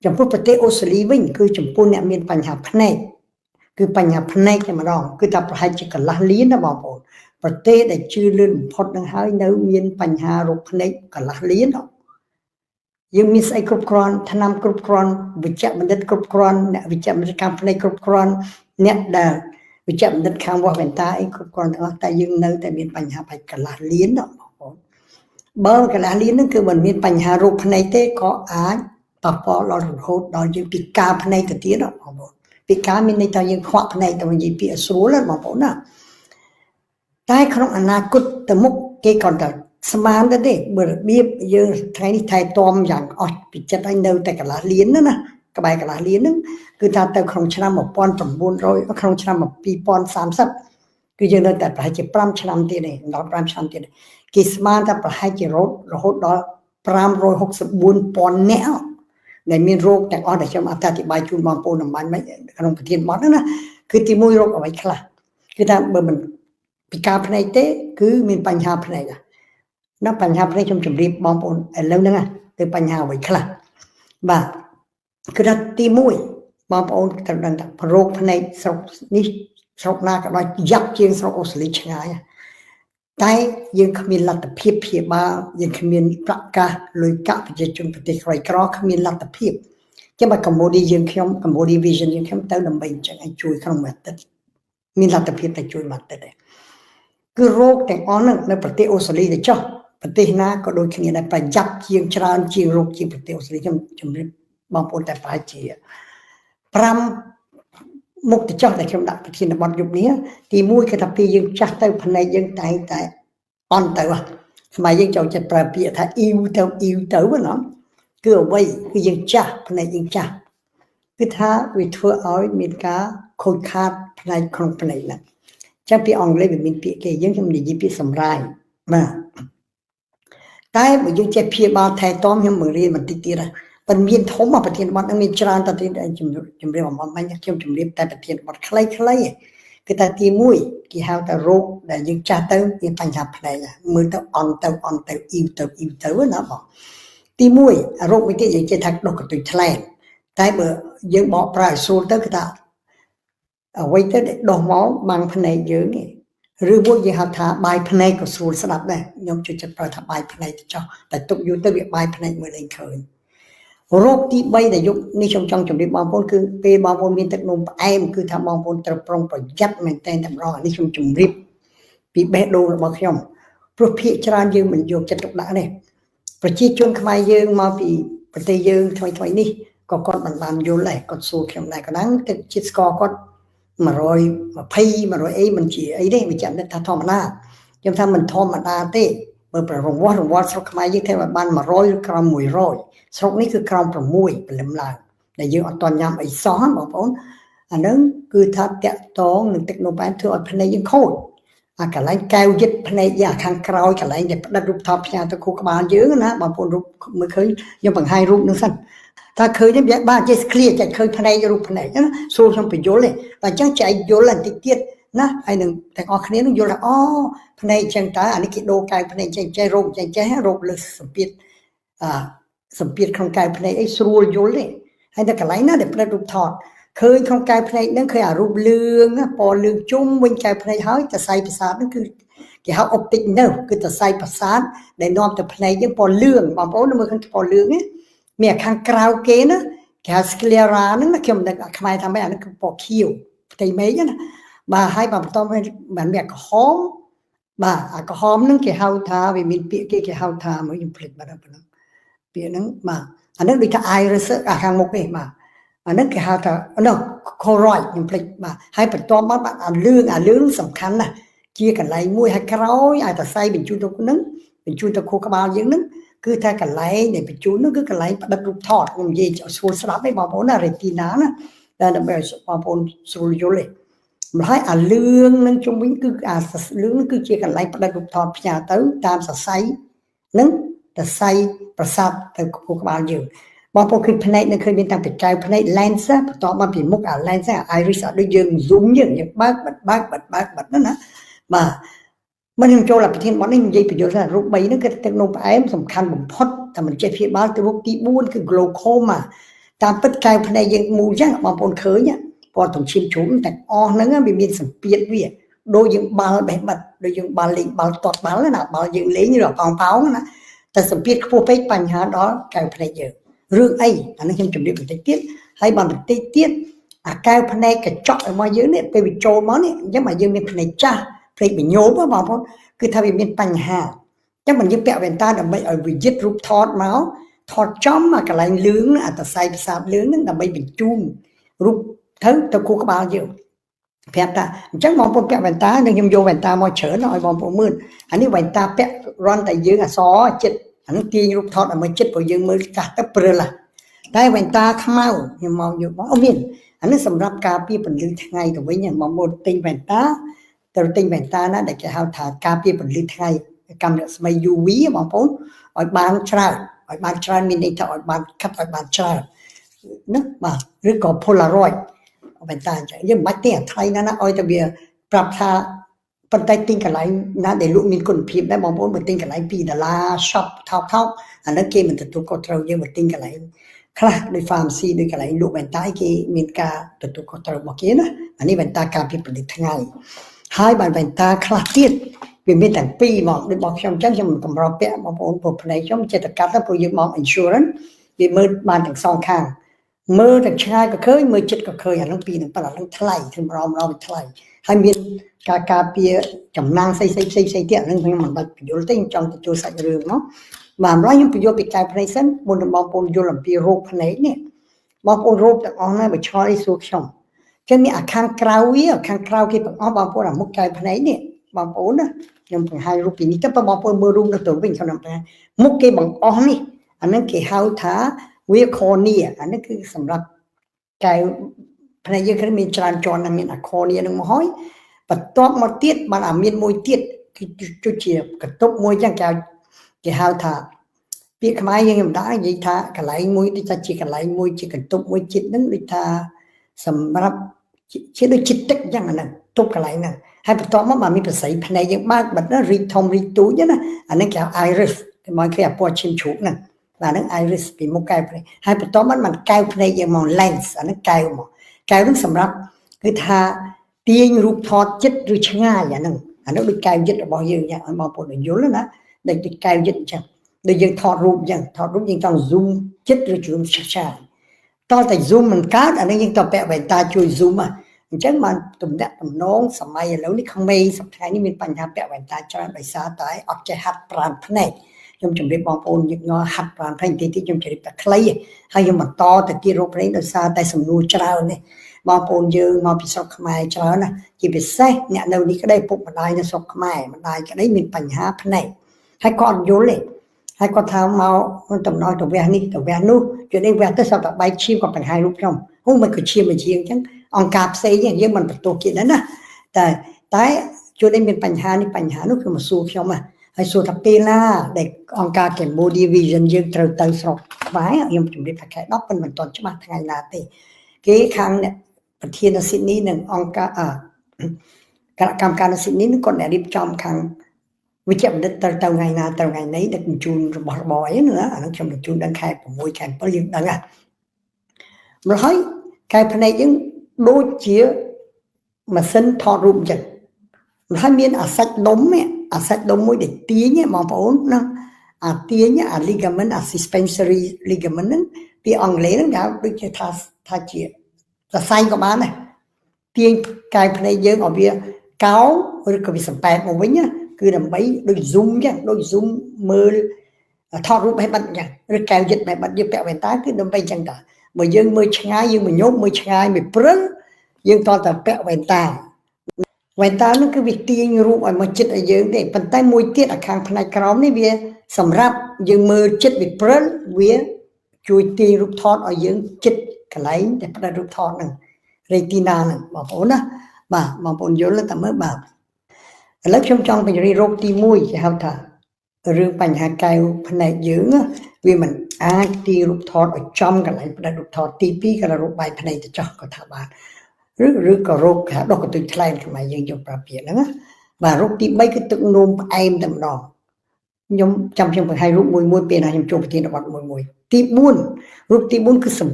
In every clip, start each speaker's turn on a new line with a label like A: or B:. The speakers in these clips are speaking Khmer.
A: ចំពោះប្រទេសអូស្ត្រាលីវិញគឺចំពោះអ្នកមានបញ្ហាភ្នែកគឺបញ្ហាភ្នែកតែម្ដងគឺថាប្រហែលជាកន្លះលានណាបងប្អូនប្រទេសដែលជឿនលឿនបំផុតនឹងហើយនៅមានបញ្ហារោគភ្នែកកន្លះលានយើងមានស្អីគ្រប់គ្រាន់ថ្នាំគ្រប់គ្រាន់វិជ្ជបណ្ឌិតគ្រប់គ្រាន់អ្នកវិជ្ជបណ្ឌិតខាងភ្នែកគ្រប់គ្រាន់អ្នកដែលវិជ្ជបណ្ឌិតខាងវាស់វ៉ែនតាអីគ្រប់គ្រាន់ទាំងអស់តែយើងនៅតែមានបញ្ហាកន្លះលានបងប្អូនបើកន្លះលានហ្នឹងគឺមិនមានបញ្ហារោគភ្នែកទេក៏អាចប៉ះពាល់ដល់រហូតដល់យើងពិការភ្នែកទៅទៀតបងប្អូនពិការមានន័យថាយើងខ្វាក់ភ្នែកទៅនិយាយពាក្យស្រួលណាបងប្អូនណាតែក្នុងអនាគតទៅមុខគេគាត់ថាស្មានទៅទេបើរបៀបយើងថ្ងៃនេះថែទាំយ៉ាងអស់ពីចិត្តឲ្យនៅតែកន្លះលានណាក្បែរកន្លះលានហ្នឹងគឺថាទៅក្នុងឆ្នាំ1900ក្នុងឆ្នាំ2030គឺយើងនៅតែប្រហែលជា5ឆ្នាំទៀតទេដល់5ឆ្នាំទៀតគេស្មានថាប្រហែលជារហូតដល់564,000 នាក់ដែលមានរោគទាំងអស់ដែលខ្ញុំអត្ថាធិប្បាយជូនបងប្អូនអំបញ្ញមិនក្នុងប្រធានបទណាគឺទី1រោគអ្វីខ្លះគឺថាបើមិនពិការភ្នែកទេគឺមានបញ្ហាភ្នែកណាបញ្ហាភ្នែកខ្ញុំជម្រាបបងប្អូនឥឡូវហ្នឹងទៅបញ្ហាអ្វីខ្លះបាទគឺថាទី1បងប្អូនត្រូវដឹងថារោគភ្នែកស្រុកនេះស្រុកណាក៏ដោយយ៉ាប់ជាងស្រុកអូស្ត្រាលីឆ្ងាយតែយើងគ្មានលទ្ធភាពព្យាបាលយើងគ្មានប្រកាសលុយកាក់ប្រជាជនប្រទេសក្រីក្រគ្មានលទ្ធភាពចឹងបើកម្ពុជាយើងខ្ញុំកម្ពុជា Vision យើងខ្ញុំទៅដើម្បីអញ្ចឹងឲ្យជួយក្នុងមួយអាទិត្យមានលទ្ធភាពតែជួយមួយអាទិត្យទេគឺរោគទាំងអស់ហ្នឹងនៅប្រទេសអូស្ត្រាលីទៅចុះប្រទេសណាក៏ដូចគ្នាដែរប្រយ័ត្នជាងច្រើនជាងរោគជាងប្រទេសអូស្ត្រាលីខ្ញុំជម្រាបបងប្អូនតែប្រហែលជា5មុខទៅចុះដែលខ្ញុំដាក់ប្រធានបទយប់នេះទី1គឺថាពេលយើងចាស់ទៅភ្នែកយើងតែអន់ទៅស្មារតីយើងចូលចិត្តប្រើពាក្យថាអ៊ីវទៅណាគឺអ្វីគឺយើងចាស់ភ្នែកយើងចាស់គឺថាវាធ្វើឲ្យមានការខូចខាតផ្នែកក្នុងភ្នែកហ្នឹងចឹងពីអង់គ្លេសវាមានពាក្យគេយើងខ្ញុំនិយាយពាក្យសម្រាយបាទតែបើយើងចេះព្យាបាលថែទាំខ្ញុំបង្រៀនបន្តិចទៀតប៉ុន្តែមានធំប្រធានបទហ្នឹងមានច្រើនតទៀតជំរាបបំផុតខ្ញុំជំរាបតែប្រធានបទខ្លីៗគឺតែទី1គេហៅថារោគដែលយើងចាស់ទៅមានបញ្ហាភ្នែកមើលទៅអន់ទៅអ៊ីវទៅណាបងទី1រោគមួយទៀតយើងចេះថាដុសកន្ទុយថ្លែងតែបើយើងបកប្រើឲ្យស្រួលទៅគឺថាអ្វីទៅដែលដុសមកបាំងភ្នែកយើងឬមួយយើងហៅថាបាយភ្នែកក៏ស្រួលស្ដាប់ដែរខ្ញុំជួយចិត្តប្រើថាបាយភ្នែកទៅចោះតែទុកយូរទៅវាបាយភ្នែកមើលលែងឃើញរោគទី3ដែលយុគនេះខ្ញុំចង់ជម្រាបបងប្អូនគឺពេលបងប្អូនមានទឹកនោមផ្អែមគឺថាបងប្អូនត្រូវប្រុងប្រយ័ត្នមែនទែនតែម្ដងនេះខ្ញុំជម្រាបពីបេះដូងរបស់ខ្ញុំព្រោះភាគច្រើនយើងមិនយកចិត្តទុកដាក់ទេប្រជាជនខ្មែរយើងមកពីប្រទេសយើងថ្មីនេះក៏គាត់មិនបានយល់ដែរគាត់សួរខ្ញុំដែរក៏ដឹងទឹកជាតិស្ករគាត់120 100អីមិនជាអីទេវាចាំថាធម្មតាខ្ញុំថាមិនធម្មតាទេបើប្ររង្វាស់ស្រុកខ្មែរយើងថាបាន100ឬក្រោម100ស្រុកនេះគឺក្រោម6ព្រលឹមឡើងដែលយើងអត់តញ៉ាំអីសោះបងប្អូនអាហ្នឹងគឺថាតាក់តងនឹងទឹកនោមផ្អែមធ្វើឲ្យភ្នែកយើងខូចអាកន្លែងកែវយឹតភ្នែកយើងខាងក្រោយកន្លែងដែលផ្ដិតរូបថតផ្ញើទៅខួរក្បាលយើងណាបងប្អូនរូបមើលឃើញខ្ញុំបង្ហាញរូបនឹងសិនថាឃើញទេបាទចេះ clear ចេះឃើញភ្នែករូបភ្នែកណាសួរខ្ញុំបញ្យល់ទេតែអញ្ចឹងចែកយល់បន្តិចទៀតណាហើយនឹងទាំងអស់គ្នានឹងយល់ថាអូភ្នែកអញ្ចឹងតើអានេះគេដូរកែវភ្នែកចេះរោគចេះរោគលើសម្ពាធសម្ពាធក្នុងកែវភ្នែកអីស្រួលយល់ទេហើយតែកន្លែងណាដែលផ្ដិតរូបថតឃើញក្នុងកែវភ្នែកហ្នឹងឃើញអារូបលឿងពណ៌លឿងជុំវិញកែវភ្នែកហើយតសៃប្រសាទហ្នឹងគឺគេហៅ optic nerve គឺតសៃប្រសាទដែលនាំទៅភ្នែកយើងពណ៌លឿងបងប្អូនមើលឃើញពណ៌លឿងណាមានខាងក្រៅគេណាគេហៅ sclera ហ្នឹងខ្ញុំដឹងខ្មែរថាម៉េចអាហ្នឹងគឺពណ៌ខៀវផ្ទៃមេឃណាបាទហើយបន្តបានមានក្រហមបាទអាក្រហមហ្នឹងគេហៅថាវាមានពាក្យគេហៅថាមើលខ្ញុំភ្លេចបាត់ហើយប៉ុណ្ណឹងពាក្យហ្នឹងបាទអាហ្នឹងដូចថា iris អាខាងមុខទេបាទអាហ្នឹងគេហៅថា choroid ខ្ញុំភ្លេចបាទហើយបន្តមកអាលឿងសំខាន់ណាស់ជាកន្លែងមួយហើយក្រោយឲ្យតសៃបញ្ជូនទៅហ្នឹងបញ្ជូនទៅខួរក្បាលយើងហ្នឹងគឺថាកន្លែងដែលបញ្ជូននោះគឺកន្លែងផ្ដិតរូបថតខ្ញុំនិយាយស្រួលស្ដាប់ទេបងប្អូនណា retina ណាដើម្បីឲ្យបងប្អូនស្រួលយល់ទេម្ល៉េះអាលឿងនឹងជុំវិញគឺអាលឿងគឺជាកន្លែងផ្ដិតរូបថតផ្ញើទៅតាមសរសៃនឹងសរសៃប្រសាទទៅខួរក្បាលយើងបងប្អូនឃើញភ្នែកនៅឃើញមានតាំងពីកែវភ្នែក lens បន្តមកពីមុខអា lens អា iris ដូចយើង zoom យើងបើកបិទហ្នឹងណាបាទមិនខ្ញុំចូលប្រធានបទនេះនិយាយបញ្យល់ថារូប3ហ្នឹងគឺទឹកនោមផ្អែមសំខាន់បំផុតតែមិនចេះព្យាបាលទៅរូបទី4គឺ glaucoma តាមពិតកែវភ្នែកយើងមូលចឹងបងប្អូនឃើញពណ៌ទំឈាមជ្រុំទាំងអស់ហ្នឹងវាមានសម្ពាធវាដូចយើងបាល់បេះបិទដូចយើងបាល់លេងបាល់ទាត់បាល់ណាបាល់យើងលេងឬប៉ោងប៉ោងណាតែសម្ពាធខ្ពស់ពេកបញ្ហាដល់កែវភ្នែកយើងរឿងអីអានេះខ្ញុំជម្រាបបន្តិចទៀតហើយបន្តិចទៀតអាកែវភ្នែកកញ្ចក់របស់យើងនេះពេលវាចូលមកនេះអញ្ចឹងមកយើងមានភ្នែកចាស់ភ្នែកបញ្ញោមបងប្អូនគឺថាវាមានបញ្ហាអញ្ចឹងមិនយើងពាក់វ៉ែនតាដើម្បីឲ្យវាយិតរូបថតមកថតចំអាកន្លែងលឿងអាតសៃប្រសាទលឿងហ្នឹងដើម្បីបញ្ជូនរូបទៅគូក្បាលយើងប្រាប់ថាអញ្ចឹងបងប្អូនពាក់វ៉ែនតានឹងខ្ញុំយកវ៉ែនតាមកច្រើនឲ្យបងប្អូនមើលអានេះវ៉ែនតាពាក់រន់តែយើងអសចិត្តអានឹងទាញរូបថតឲ្យមើលចិត្តព្រោះយើងមើលកាសទៅព្រិលតែវ៉ែនតាខ្មៅខ្ញុំមកយកមកមានអានេះសម្រាប់ការពារពន្លឺថ្ងៃទៅវិញបងប្អូនទិញវ៉ែនតាទៅទិញវ៉ែនតាណាដែលគេហៅថាការពារពន្លឺថ្ងៃកាំរស្មី UV បងប្អូនឲ្យបានច្រើនមានន័យថាឲ្យបានកាត់ឲ្យបានច្រើនណាបាទឬក៏ Polaroid វ៉ែនតាអញ្ចឹងយើងមិនបាច់ទិញអាថ្លៃណាឲ្យតែវាប្រាប់ថាប៉ុន្តែទិញកន្លែងណាដែលលក់មានគុណភាពដែរបងប្អូនបើទិញកន្លែង$2 shop ថោកអានោះគេមិនទទួលខុសត្រូវយើងបើទិញកន្លែងខ្លះដោយ pharmacy ដោយកន្លែងលក់វ៉ែនតាគេមានការទទួលខុសត្រូវរបស់គេណាអានេះវ៉ែនតាការពារពន្លឺថ្ងៃហើយបានវ៉ែនតាខ្លះទៀតវាមានទាំងពីរមកដូចបងខ្ញុំអញ្ចឹងខ្ញុំមិនកម្រពាក់បងប្អូនព្រោះភ្នែកខ្ញុំចេះតែកាត់ទៅព្រោះយើងមក insurance វាមើលបានទាំងសងខាងមើលទាំងឆ្ងាយក៏ឃើញមើលជិតក៏ឃើញអានោះពីរនឹងប៉ុន្តែអានោះថ្លៃធ្វើរំវាថ្លៃហើយមានការពារចំណាំងផ្សេងទៀតអានោះខ្ញុំមិនបាច់បញ្យល់ទេខ្ញុំចង់ទៅចូលសាច់រឿងមកបាទម្ល៉េះខ្ញុំបញ្យល់ពីកែវភ្នែកសិនមុននឹងបងប្អូនយល់អំពីរោគភ្នែកនេះបងប្អូនរោគទាំងអស់ណាបើឆ្លងអីសួរខ្ញុំចឹងមានអាខាងក្រៅវាខាងក្រៅគេទាំងអស់បងប្អូនអាមុខកែវភ្នែកនេះបងប្អូនណាខ្ញុំបង្ហាញរូបពីនេះទៅបងប្អូនមើលរូបនៅទៅវិញខ្ញុំថាមុខគេបង្អស់នេះអានឹងគេហៅថាវាខូនីអានេះគឺសម្រាប់កែវភ្នែកយើងគឺមានច្រើនជាន់ណាមានអាខូនីនឹងមកហើយបន្ទាប់មកទៀតបានអាមានមួយទៀតគឺជួយជាកតុបមួយចឹងគេហៅថាពាក្យខ្មែរយើងមិនដែរនិយាយថាកន្លែងមួយដូចថាជាកន្លែងមួយជាកតុបមួយចិត្តហ្នឹងដូចថាសម្រាប់ជាដូចចិត្តទឹកចឹងអាហ្នឹងទុកកន្លែងហ្នឹងហើយបន្ទាប់មកបានមានប្រស័យភ្នែកយើងបើកបិទរីកធំរីកទូចណាអាហ្នឹងគេហៅ iris គេមកគេអាពណ៌ឈាមជ្រូកហ្នឹងបាទហ្នឹង iris ពីមុខកែវភ្នែកហើយបន្ទាប់មកបានកែវភ្នែកយើងមក lens អាហ្នឹងកែវមកកែវហ្នឹងសម្រាប់គឺថាទាញរូបថតចិត្តឬឆ្ងាយអាហ្នឹងដូចកែវយិតរបស់យើងយ៉ាងឲ្យបងប្អូនយល់ណាដូចកែវយិតអញ្ចឹងដូចយើងថតរូបអញ្ចឹងថតរូបយើងចង់ zoom ចិត្តឬ zoom ឆ្ងាយតតែ zoom មិនកើតអានេះយើងទៅពាក់វ៉ែនតាជួយ zoom អញ្ចឹងបានទំនាក់ទំនងសម័យឥឡូវនេះក្មេងសប្តាហ៍នេះមានបញ្ហាពាក់វ៉ែនតាច្រើនដោយសារតែអត់ចេះហាត់ប្រាណភ្នែកខ្ញុំជម្រាបបងប្អូនយើងហាត់ប្រាណភ្នែកតិចខ្ញុំជម្រាបតែខ្លីហើយខ្ញុំបន្តទៅទៀតរោគភ្នែកដោយសារតែសំណួរច្រើននេះបងប្អូនយើងមកពីស្រុកខ្មែរច្រើនណាជាពិសេសអ្នកនៅនេះក្តីពុកម្ដាយនៅស្រុកខ្មែរម្ដាយក្តីមានបញ្ហាភ្នែកហើយគាត់អត់យល់ទេហើយគាត់ថាមកតំណទៅវះនេះទៅវះនោះជឿនេះវះទៅសត្វបែកឈាមគាត់បង្ហាញរូបខ្ញុំមិនក៏ឈាមមួយជាងអញ្ចឹងអង្គការផ្សេងយើងមិនបន្ទោសគេដែរណាតែជួននេះមានបញ្ហានេះបញ្ហានោះគឺមកសួរខ្ញុំហើយសួរថាពេលណាដែលអង្គការ Cambodia Vision យើងត្រូវទៅស្រុកខ្មែរខ្ញុំជម្រាបថាខែ10ប៉ុន្តែមិនទាន់ច្បាស់ថ្ងៃណាទេគេខាងប្រធាននៅស៊ីដនីនិងអង្គការគណៈកម្មការនៅស៊ីដនីនឹងគាត់រៀបចំខាងវិជ្ជបណ្ឌិតទៅថ្ងៃណាទៅថ្ងៃណីដឹកជញ្ជូនរបស់របរអីណាអានោះខ្ញុំបញ្ជូនដល់ខែ6ខែ7យើងដឹងម្ល៉េះហើយកែវភ្នែកយើងដូចជាម៉ាស៊ីនថតរូបអញ្ចឹងហើយមានអាសាច់ដុំមួយដែលទាញបងប្អូនណាអាទាញអា ligament អា suspensory ligament ហ្នឹងពីអង់គ្លេសហ្នឹងគេដូចជាថាជាសរសៃក៏បានដែរទាញកែវភ្នែកយើងឲ្យវាកោឬក៏វាសំប៉ែតមកវិញគឺដើម្បីដូច zoom អញ្ចឹងដូច zoom មើលថតរូបបេះបិទអញ្ចឹងឬកែវយិតបេះបិទយើងពាក់វ៉ែនតាគឺដើម្បីអញ្ចឹងតើបើយើងមើលឆ្ងាយយើងមកញោមមើលឆ្ងាយមិនព្រិលយើងតតែពាក់វ៉ែនតានោះគឺវាទាញរូបឲ្យមកចិត្តឲ្យយើងទេប៉ុន្តែមួយទៀតអាខាងផ្នែកក្រោមនេះវាសម្រាប់យើងមើលចិត្តវាព្រិលវាជួយទាញរូបថតឲ្យយើងចិត្តកន្លែងដែលផ្ដិតរូបថតហ្នឹង retina ហ្នឹងបងប្អូនណាបាទបងប្អូនយល់តែមើលបាទឥឡូវខ្ញុំចង់បញ្ជាក់រោគទី1គេហៅថារឿងបញ្ហាកែវភ្នែកយើងវាមិនអាចទាញរូបថតឲ្យចំកន្លែងផ្ដិតរូបថតទី2ក៏រោគបែកភ្នែកទៅចោះក៏ថាបានឬក៏រោគគេដុសកន្ទុយថ្លែងខ្មែរយើងយកប្រើពាក្យហ្នឹងណាបាទរោគទី3គឺទឹកនោមផ្អែមតែម្ដងខ្ញុំចាំខ្ញុំបង្ហាញរូបមួយពេលណាខ្ញុំចូលប្រធានបទមួយ tí buôn rút tí buôn cứ sầm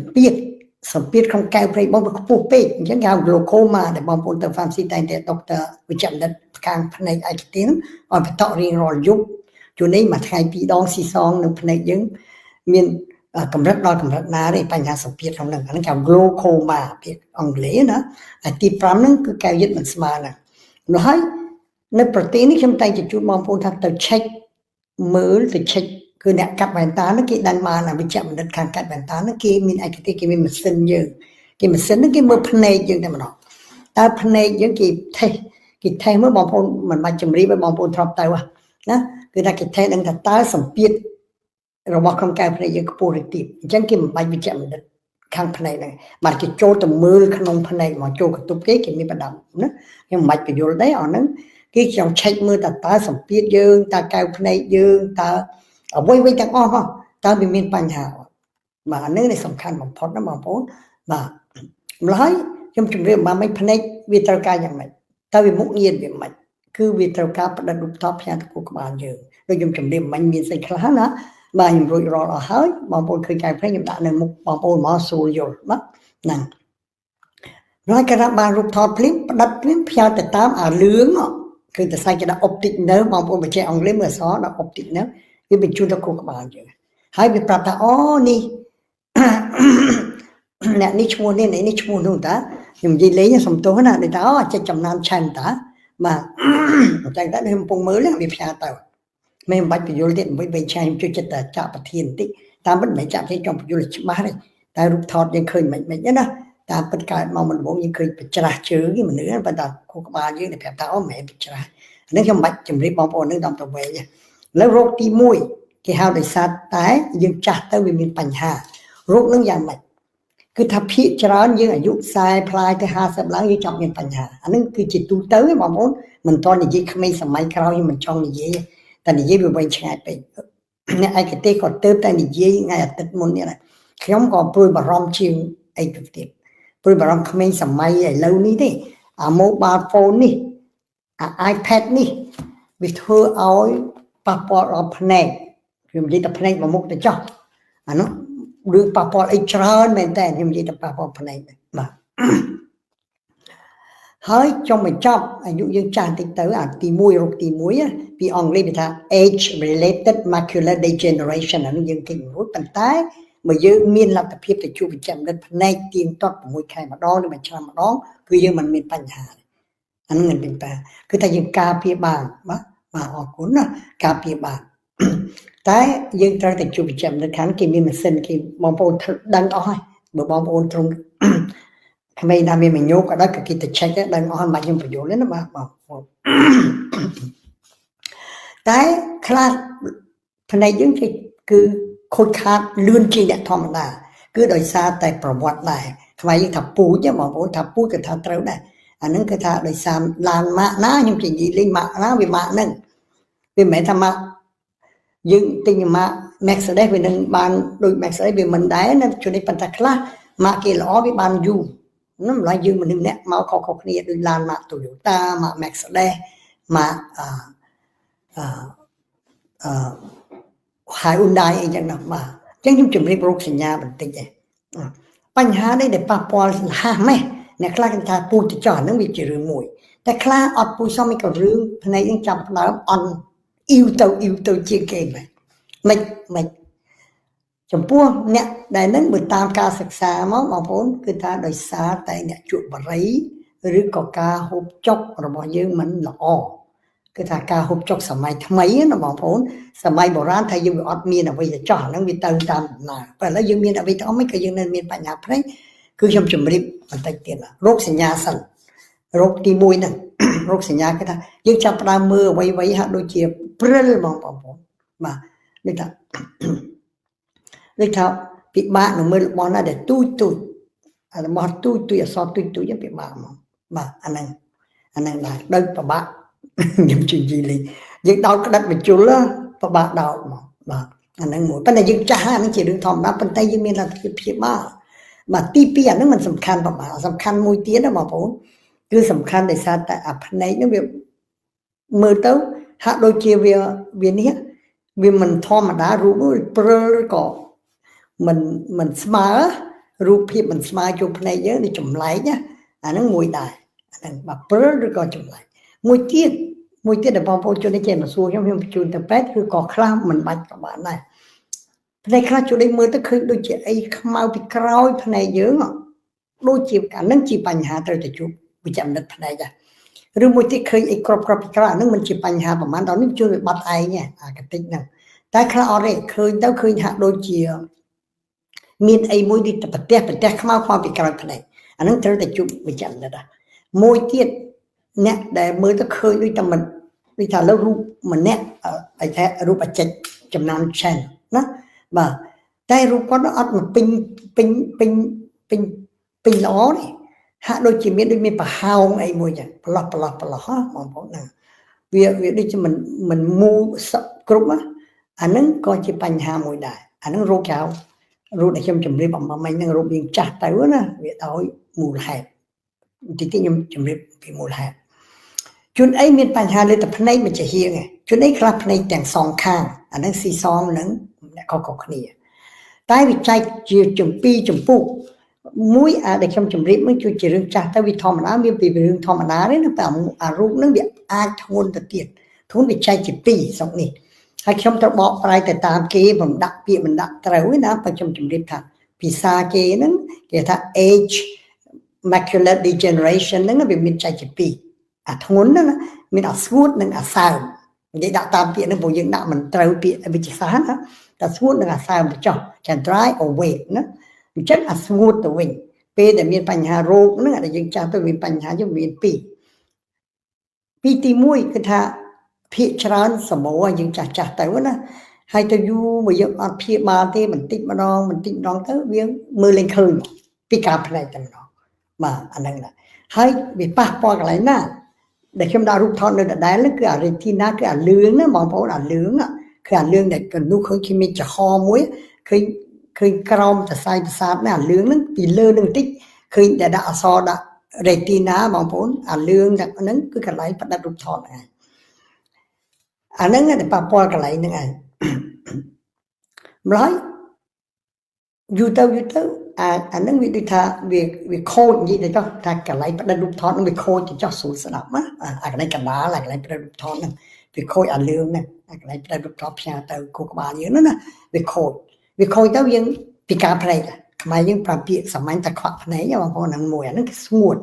A: piết không cao phải bom được phụ pe chẳng hạn glaucoma để bom bồn tờ phạm si tay để doctor bị chậm đất càng này ai tiếng ở phải tạo riêng rồi giúp chỗ này mà thay bị đong si song nâng này những miền cầm rất đo cầm rất ná để bành hạ sầm piết không nâng nó cao glaucoma piết ông lẽ nữa tí pram nâng cứ cao nhất mình smart nè nóiในประเทศนี้ฉันตั้งใจจุดมองพูดทางตัวเช็คมือตัวเช็คคือเนี่ยกัดแว่นตาเมื่อกี้ดันมาหนังวิจัยมันดันการกัดแว่นตาเมื่อกี้มีไอ้ที่กี่มีมันเส้นเยอะกี่มันเส้นนั่นกี่มือพเนยยังแต่มันหรอกแต่พเนยยังกี่เทเมื่อมองพูดมันมาจำรีไปมองพูดทบตัวนะคือถ้ากี่เทดังแต่ตาสัมเปียเราบอกคำแก่พเนยยังก็ปูริติจังกี่มันไปวิจัยมันดันข้างพเนยเลยมันกี่โจตัวมือขนมพเนยมันโจกับตุ๊กเก๊กี่มีประดับนะยังมันไปโยนได้อ่อนนั้นcái dòng check mưa ta sắm biết dương ta cao này dương ta ở quay chẳng ho ta bị miền Bắc hào mà nơi này sầm khăn một phật nó mà bốn mà nói trong trường hợp mà mấy này vì tao caอย่างnày ta bị mục nhiên bị mạch cứ vì tao ca bắt đầu top nhà của các bạn dương rồi trong trường hợp mình miền Tây khá nữa mà những rồi là hơi mà bốn khơi cài phải những bạn này một mà bốn mà xui rồi mất nè nói cái đó bà rụt thọt clip đặt clip theo từ tám lướngคือแต่ใส่จะได้ออปติกเนอร์บางคนไปใช้อังกฤษเมื่อสอนได้ออปติกเนอร์ที่เป็นชุดตะคุกบางอย่างให้ไปปรับตาอ๋อนี่เนี่ยนี่ชั่วโมงนี่นี่ชั่วโมงนู่นตาอย่างยี่เลี้ยงสมตัวขนาดนี้ตาอ๋อจะจำนำชันตามาแต่ก็ได้ปงมือเรื่องวิพากษ์ตัวไม่บัดไปโยนเล่นไปใช้ช่วยจะแต่จับประเทียนติตามบัดไม่จับที่จอมไปโยนชิมาเลยแต่รูปทอดยังเคยไม่เนี่ยนะตามประกาศมองมันบอกยังเคยไปจราเชื้อที่มันเนื้อประดับคุกบาลยังในแบบตาอ้อมแม่ไปจรานั่นคือบัดจำรีบมองปนนึกตามตัวเวย์แล้วโรคที่มุ้ยที่หาได้สัตว์ตายยังจัดแต่มีปัญหาโรคนั่งอย่างไรคือถ้าพิจารณายังอายุสายพลายแต่50 ล้านยังจับมีปัญหาอันนั้นคือจิตตูเต้มองปนมันตอนนี้ยิ่งไม่สมัยคราวยังมันช่องนี้เย่แต่นี้เย่ไปไว้ใช้ไปเนี่ยไอ้กระเตะก็เติมแต่นี้เย่ไงตัดมุนเนี่ยนะขยมก็ปลุยบารมชิงไอ้จุดเด็ดปลุยบารมขมิ้นสมัยไอ้เล่านี้ดิโมบายโฟนนี่iPad นี่วิธีเอาปะปอเอาพนักคือมันจะพนักมามุกแต่จ้าอันนั้นเรื่องปะปอไอ้ชราญแม่แต่ยังจะปะปอพนักมาเฮ้ยจงไม่จับอายุยังจานติดเต๋อตีมวยรกตีมวยพี่อังกฤษเป็นท่า age related macular degeneration อันนั้นยังเก่งรู้ปัญหาเมื่อยังมีหลักเพียบแต่ชูประจำนั้นพนักตีนตัดมวยใครมาร้องหรือมาชามาร้องคือยังมันมีปัญหาอันนั้นเงินเป็นแปลคือถ้ายังกาเพียบางมาออกคุณนะกาเพียบางแต่ยังตระแต่จูบจำในครั้งกี่มีมันเส้นกี่มองโอนดังอ้อยเมื่อมองโอนตรงทำไมนามีมันโยกก็ได้ก็คิดแต่เช็คดังอ้อยมายังประโยชน์เลยนะมาแต่คลาดภายในยังคือคนขาดเลื่อนจริงเนี่ยธรรมดาคือโดยซาแต่ประวัติได้ทำไมยังถับปูเนี่ยมองโอนถับปูกับถับเต้าได้อันนั้นคือถ้าโดยสามลานมะนะยังจริงๆเลยมะนะวิมะนั่นวิมะธรรมะยึงติงมะแม็กซ์ได้เป็นหนึ่งบานโดยแม็กซ์ได้เป็นมันได้นั่นจุดในปัญจคลามะเกล้อวิบานยูนั่นหลายยึงมันหนึ่งเนี่ยมาเขาเนี่ยโดยลานมะตัวอยู่ตามะแม็กซ์ได้มะหายอุ่นได้เองจังหนักมาจังยุ่งจุดในโรคสัญญาบันติไงปัญหาได้เด็ดปะปอลห้าไหมเนี่ยคลากันทาปูจะจอดนั่งวิจิรือมวยแต่คลาอดปูซ้อมไม่กับเรื่องภายในยังจำแล้วอ่อนอิวเตาเจียงเก่งไปไม่จำพวกเนี่ยได้นั้นเมื่อตามการศึกษามองพ้นคือถ้าโดยสาแต่เนี่ยจุดบริหรือก็การหุบจกเราบอกยังมันหล่อคือถ้าการหุบจกสมัยทำไมนะมองพ้นสมัยโบราณไทยยังอดมีนะวิจะจอดนั่งวิเตาตามหนาแต่แล้วยังมีนะวิเตาไม่เคยยังนั้นมีปัญญาเพราะคือชมจุ่มริบมันตั้งเตียนละโรคสัญญาสั่นโรคตีมวยนั่นโรคสัญญาก็ได้ยังจับปลามือไว้ฮะโดยเจียบเปรี้ยมองผมมาเลยท่าปีบ้านหนูมือมองน่าเด็ดตุ้ยอะไรมองตุ้ยสอบตุ้ยยังปีบ้านมาอันนั้นได้เดินปะบ้ายังจริงเลยยังดาวกระดับไปจุลละปะบ้าดาวมาอันนั้นหมดปัญญายังจ้านั่งเจียดึงทอมนะปัญญายังมีอะไรเพียบมากมาตีเปียนั่นมันสำคัญประมาณสำคัญมวยเตี้ยนะบอกผมคือสำคัญในซาแต่ภายในนั่นแบบมือเต้าหาโดยเชียร์เวียนี้เวียมันทอมมาด่ารู้ด้วยเปรย์ก่อ mình smile រូបភាពមិនស្មើជួបភ្នែកយើងនេះចម្លែកណាអាហ្នឹងមួយដែរអាហ្នឹងបើព្រើឬក៏ចម្លែកមួយទៀតដែលបងប្អូនជួយនេះចេះមកសួរខ្ញុំបញ្ជូនទៅពេទ្យគឺក៏ខ្លះមិនបាច់ក៏បានដែរភ្នែកខ្លះជួយមើលទៅឃើញដូចជាអីខ្មៅពីក្រោយភ្នែកយើងដូចជាអាហ្នឹងជាបញ្ហាត្រូវទៅជួបវិជ្ជបណ្ឌិតភ្នែកដែរឬមួយទៀតឃើញអីក្របពីក្រោយអាហ្នឹងមិនជាបញ្ហាប្រហែលដល់នេះជួយបាត់ឯងអាកតិចហ្នឹងតែខ្លះអត់ទេឃើញទៅឃើញហាក់ដូចជាមានអីមួយទីប្រទេសខ្មៅពីក្រោយភ្នែកអាហ្នឹងត្រូវតែជួបវិជ្ជបណ្ឌិតមួយទៀតអ្នកដែលមើលទៅឃើញដូចតែមិនដូចថាលើរូបម្នាក់ឲ្យថារូបអចិច្ចចំណាំច្រើនណាបាទតែរូបគាត់អត់មកពេញល្អទេហាក់ដូចជាមានប្រហោងអីមួយចឹងប្រឡោះបងប្អូនហ្នឹងវាដូចជាមិនមូលសក់គ្រប់អាហ្នឹងក៏ជាបញ្ហាមួយដែរអាហ្នឹងរោគចៅរោគដែលខ្ញុំជម្រាបអំមិញហ្នឹងរោគយើងចាស់ទៅណាវាដោយមូលហេតុតិចខ្ញុំជម្រាបពីមូលហេតុជួនអីមានបញ្ហាលើតែភ្នែកមិនជាហៀងជួនអីខ្លះភ្នែកទាំងសងខាងអាហ្នឹងស៊ីសងនឹងអ្នកខុសគ្នាតែវាចែកជាចំពោះមួយដែលខ្ញុំជម្រាបនឹងគឺជារឿងចាស់ទៅវាធម្មតាមានពីរឿងធម្មតាទេណាតែអារូបហ្នឹងវាអាចធ្ងន់ទៅទៀតធ្ងន់វាចែកជាពីរស្រុកនេះហើយខ្ញុំត្រូវបកប្រែទៅតាមគេមិនដាក់ពាក្យមិនដាក់ត្រូវទេណាបើខ្ញុំជម្រាបថាភាសាគេហ្នឹងគេថា age macular degeneration ហ្នឹងវាមានចែកជាពីរអាធ្ងន់ហ្នឹងមានអាស្ងួតនិងអាសើមនិយាយដាក់តាមពាក្យហ្នឹងព្រោះយើងដាក់មិនត្រូវពាក្យវិទ្យាសាស្ត្រណាតែស្ងួតនិងអាសើមទៅចោះចា dry or wet ណាអញ្ចឹងអាស្ងួតទៅវិញពេលដែលមានបញ្ហារោគហ្នឹងដែលយើងចាស់ទៅមានបញ្ហាយើងមានពីរទី1គឺថាភាគច្រើនសមោយើងចាស់ទៅណាហើយទៅយូរមកយើងអត់ព្យាបាលទេបន្តិចម្ដងទៅវាមើលលេងឃើញពីការផ្នែកតែម្ដងបាទអាហ្នឹងណាហើយវាប៉ះពាល់កន្លែងណាដែលខ្ញុំដាក់រូបថតនៅដដែលគឺអា retina គឺអាលឿងណាបងប្អូនអាលឿងគឺអាលឿងដែលកនោះឃើញគេមានចំហមួយឃើញក្រោមសរសៃប្រសាទណាអាលឿងហ្នឹងពីលើនឹងបន្តិចឃើញតែដាក់អក្សរដាក់ retina បងប្អូនអាលឿងហ្នឹងគឺកន្លែងផ្ដិតរូបថតហ្នឹងអាហ្នឹងតែប៉ះពាល់កន្លែងហ្នឹងឯងម្ល៉េះយូរទៅអាហ្នឹងវាដូចថាវាខូចនិយាយទៅចុះថាកន្លែងផ្ដិតរូបថតហ្នឹងវាខូចទៅចុះស្រួលស្ដាប់ណាអាកន្លែងកណ្ដាលអាកន្លែងផ្ដិតរូបថតហ្នឹងវាខូចអាលឿងហ្នឹងអាកន្លែងផ្ដិតរូបថតផ្ញើទៅខួរក្បាលយើងណាវាខូចទៅយើងពីការភ្នែកខ្មែរយើងប្រើពាក្យសាមញ្ញតែខ្វាក់ភ្នែកបងប្អូនហ្នឹងមួយអាហ្នឹងគឺស្ងួត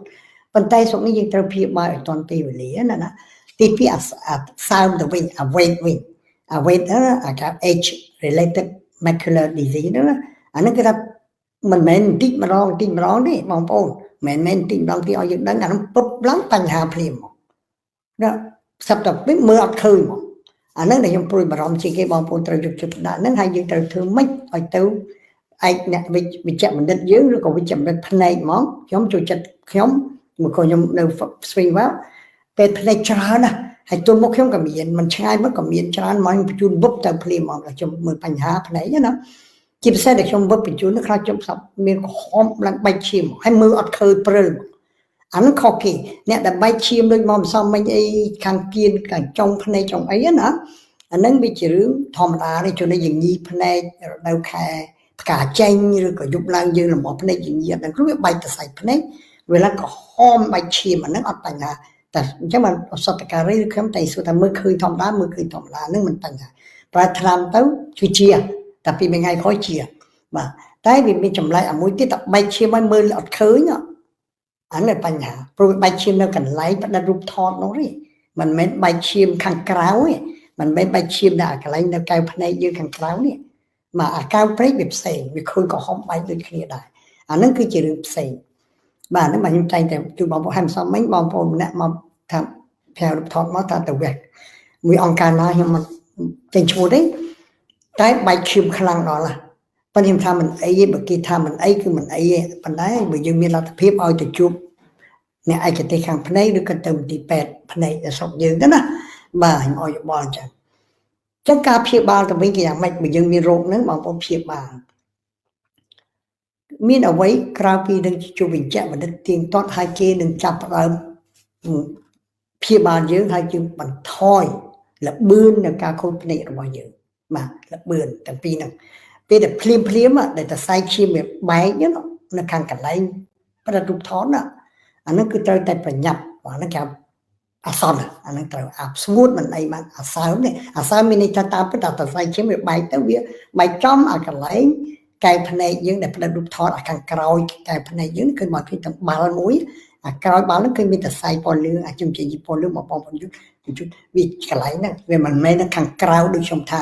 A: ប៉ុន្តែស្រុកនេះយើងត្រូវព្យាបាលឲ្យទាន់ពេលវេលាណាទីពីអាសើមទៅវិញអា weight វិញអា weight អា age related macular disease ណាអាហ្នឹងគឺថាមិនមែនបន្តិចម្ដងទេបងប្អូនមិនមែនបន្តិចម្ដងទេឲ្យយើងដឹងអាហ្នឹងពុបឡើងបញ្ហាភ្លាមមកណាស្រាប់តែពេលមើលអត់ឃើញមកអាហ្នឹងដែលខ្ញុំព្រួយបារម្ភជាងគេបងប្អូនត្រូវយកចិត្តដាក់ហ្នឹងហើយយើងត្រូវធ្វើម៉េចឲ្យទៅឯកអ្នកវិជ្ជបណ្ឌិតយើងឬក៏វិជ្ជបណ្ឌិតភ្នែកហ្មងខ្ញុំចូលចិត្តខ្ញុំមកខ្ញុំនៅស្វីវ៉ាពេលភ្នែកច្រើនណាហើយទល់មកខ្ញុំក៏មានមិនឆ្ងាយមកក៏មានច្រើនមកបញ្ជូនបុកទៅភ្លាមហ្មងខ្ញុំមើលបញ្ហាភ្នែកណាជាពិសេសដែលខ្ញុំវឹកបញ្ជូននៅខ្លះខ្ញុំស្បមានក្រហមឡើងបែកឈាមហើយមើលអត់ឃើញព្រិលអាហ្នឹងខុសគេអ្នកដែលបែកឈាមដូចមកមិនសមមិញអីខាងគៀនខាងចុងភ្នែកចុងអីណាអាហ្នឹងវាជារឿងធម្មតាទេជួននេះយើងញីភ្នែករដូវខែផ្កាចេញឬក៏យប់ឡើងយើងលំអភ្នែកយើងញីអត់ហ្នឹងគឺវាបែកទៅសាច់ភ្នែកវាឡើងក្រហមបែកឈាមអាហ្នឹងអត់បញ្ហាតែអញ្ចឹងមិនអសតការីឬខ្ញុំតែសួរថាមើលឃើញធម្មតាហ្នឹងមិនបញ្ហាប្រើថ្នាំទៅគឺជាតែពីមួយថ្ងៃក្រោយជាបាទតែវាមានចម្លែកមួយទៀតតែបែកឈាមឲ្យមើលអត់ឃើញអានេះបញ្ហាព្រោះបែកឈាមនៅកន្លែងផ្ដិតរូបថតនោះទេមិនមែនបែកឈាមខាងក្រៅទេមិនមែនបែកឈាមនៅកន្លែងនៅកែវភ្នែកយើងខាងក្រៅនេះមកអាកែវភ្នែកវាផ្សេងវាឃើញក្រហមបែកដូចគ្នាដែរអាហ្នឹងគឺជារឿងផ្សេងបាទហ្នឹងខ្ញុំតែងតែជួយបងប្អូនហើយមិនសមមិញបងប្អូនម្នាក់មកថាផ្ញើរូបថតមកថាទៅវះមួយអង្គការណាខ្ញុំមិនចេញឈ្មោះទេតែបែកឈាមខ្លាំងដល់ណាប៉ុន្តែខ្ញុំថាមិនអីទេបើគេថាមិនអីគឺមិនអីទេប៉ុន្តែបើយើងមានលទ្ធភាពឲ្យទៅជួបអ្នកឯកទេសខាងភ្នែកឬក៏ទៅមន្ទីរពេទ្យភ្នែកនៅស្រុកយើងទៅណាបាទខ្ញុំឲ្យយោបល់អញ្ចឹងការព្យាបាលទៅវិញគេយ៉ាងម៉េចបើយើងមានរោគហ្នឹងបងប្អូនព្យាបាលមានអ្វីក្រៅពីនឹងជួបវិជ្ជបណ្ឌិតទៀងទាត់ហើយគេនឹងចាប់ផ្ដើមព្យាបាលយើងហើយយើងបន្ថយល្បឿននៃការខូចភ្នែករបស់យើងបាទល្បឿនទាំងពីរហ្នឹងព ពេលដែលភ្លាមដែលតែសាយឈាមវាបែកនៅខាងកន្លែងប្រឌុបថនអាហ្នឹងគឺត្រូវតែប្រញាប់ហ្នឹងគេអាសន្នអាហ្នឹងត្រូវអាស្ងួតមិនអីបានអាសើមនេះអាសើមមានន័យថាតាមពិតតែសាយឈាមវាបែកទៅវាបែកចំអាកន្លែងកែភ្នែកយើងដែលផ្ដិតរូបថតអាខាងក្រោយកែភ្នែកយើងគឺមកឃើញទាំងបាល់មួយអាក្រោយបាល់ហ្នឹងគឺមានតែសាយពណ៌លឿងអាជំជាពណ៌លឿងមកបងប្អូនយុទ្ធវាកន្លែងហ្នឹងវាមិនមែនខាងក្រៅដូចខ្ញុំថា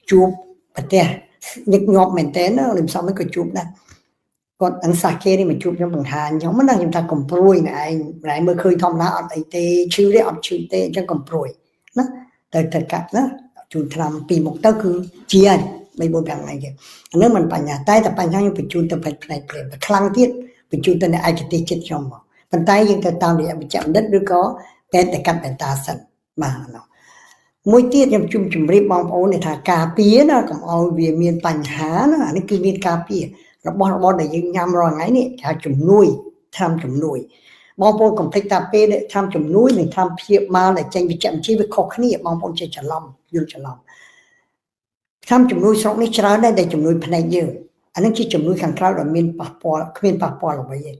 A: ជួបប្រទេសញឹកញាប់មែនតើខ្ញុំសំមិនក៏ជួបដែរគាត់អង្សាគេនេះមកជួបខ្ញុំបង្ហាញខ្ញុំណាខ្ញុំថាកំព្រួយណែឯងមើលឃើញធម្មតាអត់អីទេឈឺទេអត់ឈឺទេអញ្ចឹងកំព្រួយណាតែកាត់ណាជូនឆ្នាំពីមុខទៅគឺជា3 4 5ថ្ងៃទៀតអានឹងមិនបញ្ហាតែបញ្ហាខ្ញុំបញ្ជូនទៅផ្នែកភ្លាមខ្លាំងទៀតបញ្ជូនទៅនៅឯកទេសចិត្តខ្ញុំមកប៉ុន្តែយើងទៅតាមរយៈវិជ្ជបណ្ឌិតឬក៏តែកាត់បេតាសិនបាទនោះមួយទៀតខ្ញុំជម្រាបបងប្អូនថាការពារណាកុំឲ្យវាមានបញ្ហាណាអានេះគឺមានការពាររបស់របរដែលយើងញ៉ាំរាល់ថ្ងៃនេះគេហៅជំនួយថ្នាំជំនួយបងប្អូនកុំភ្លេចថាពេលថ្នាំជំនួយនិងថ្នាំព្យាបាលដែលចេញវិជ្ជវិទ្យាវាខុសគ្នាបងប្អូនចេះច្រឡំយល់ច្រឡំថ្នាំជំនួយស្រុកនេះច្រើនដែរដែលជំនួយភ្នែកយើងអានេះជាជំនួយខាងក្រៅដែលមានប៉ះពាល់គ្មានប៉ះពាល់អ្វីទេ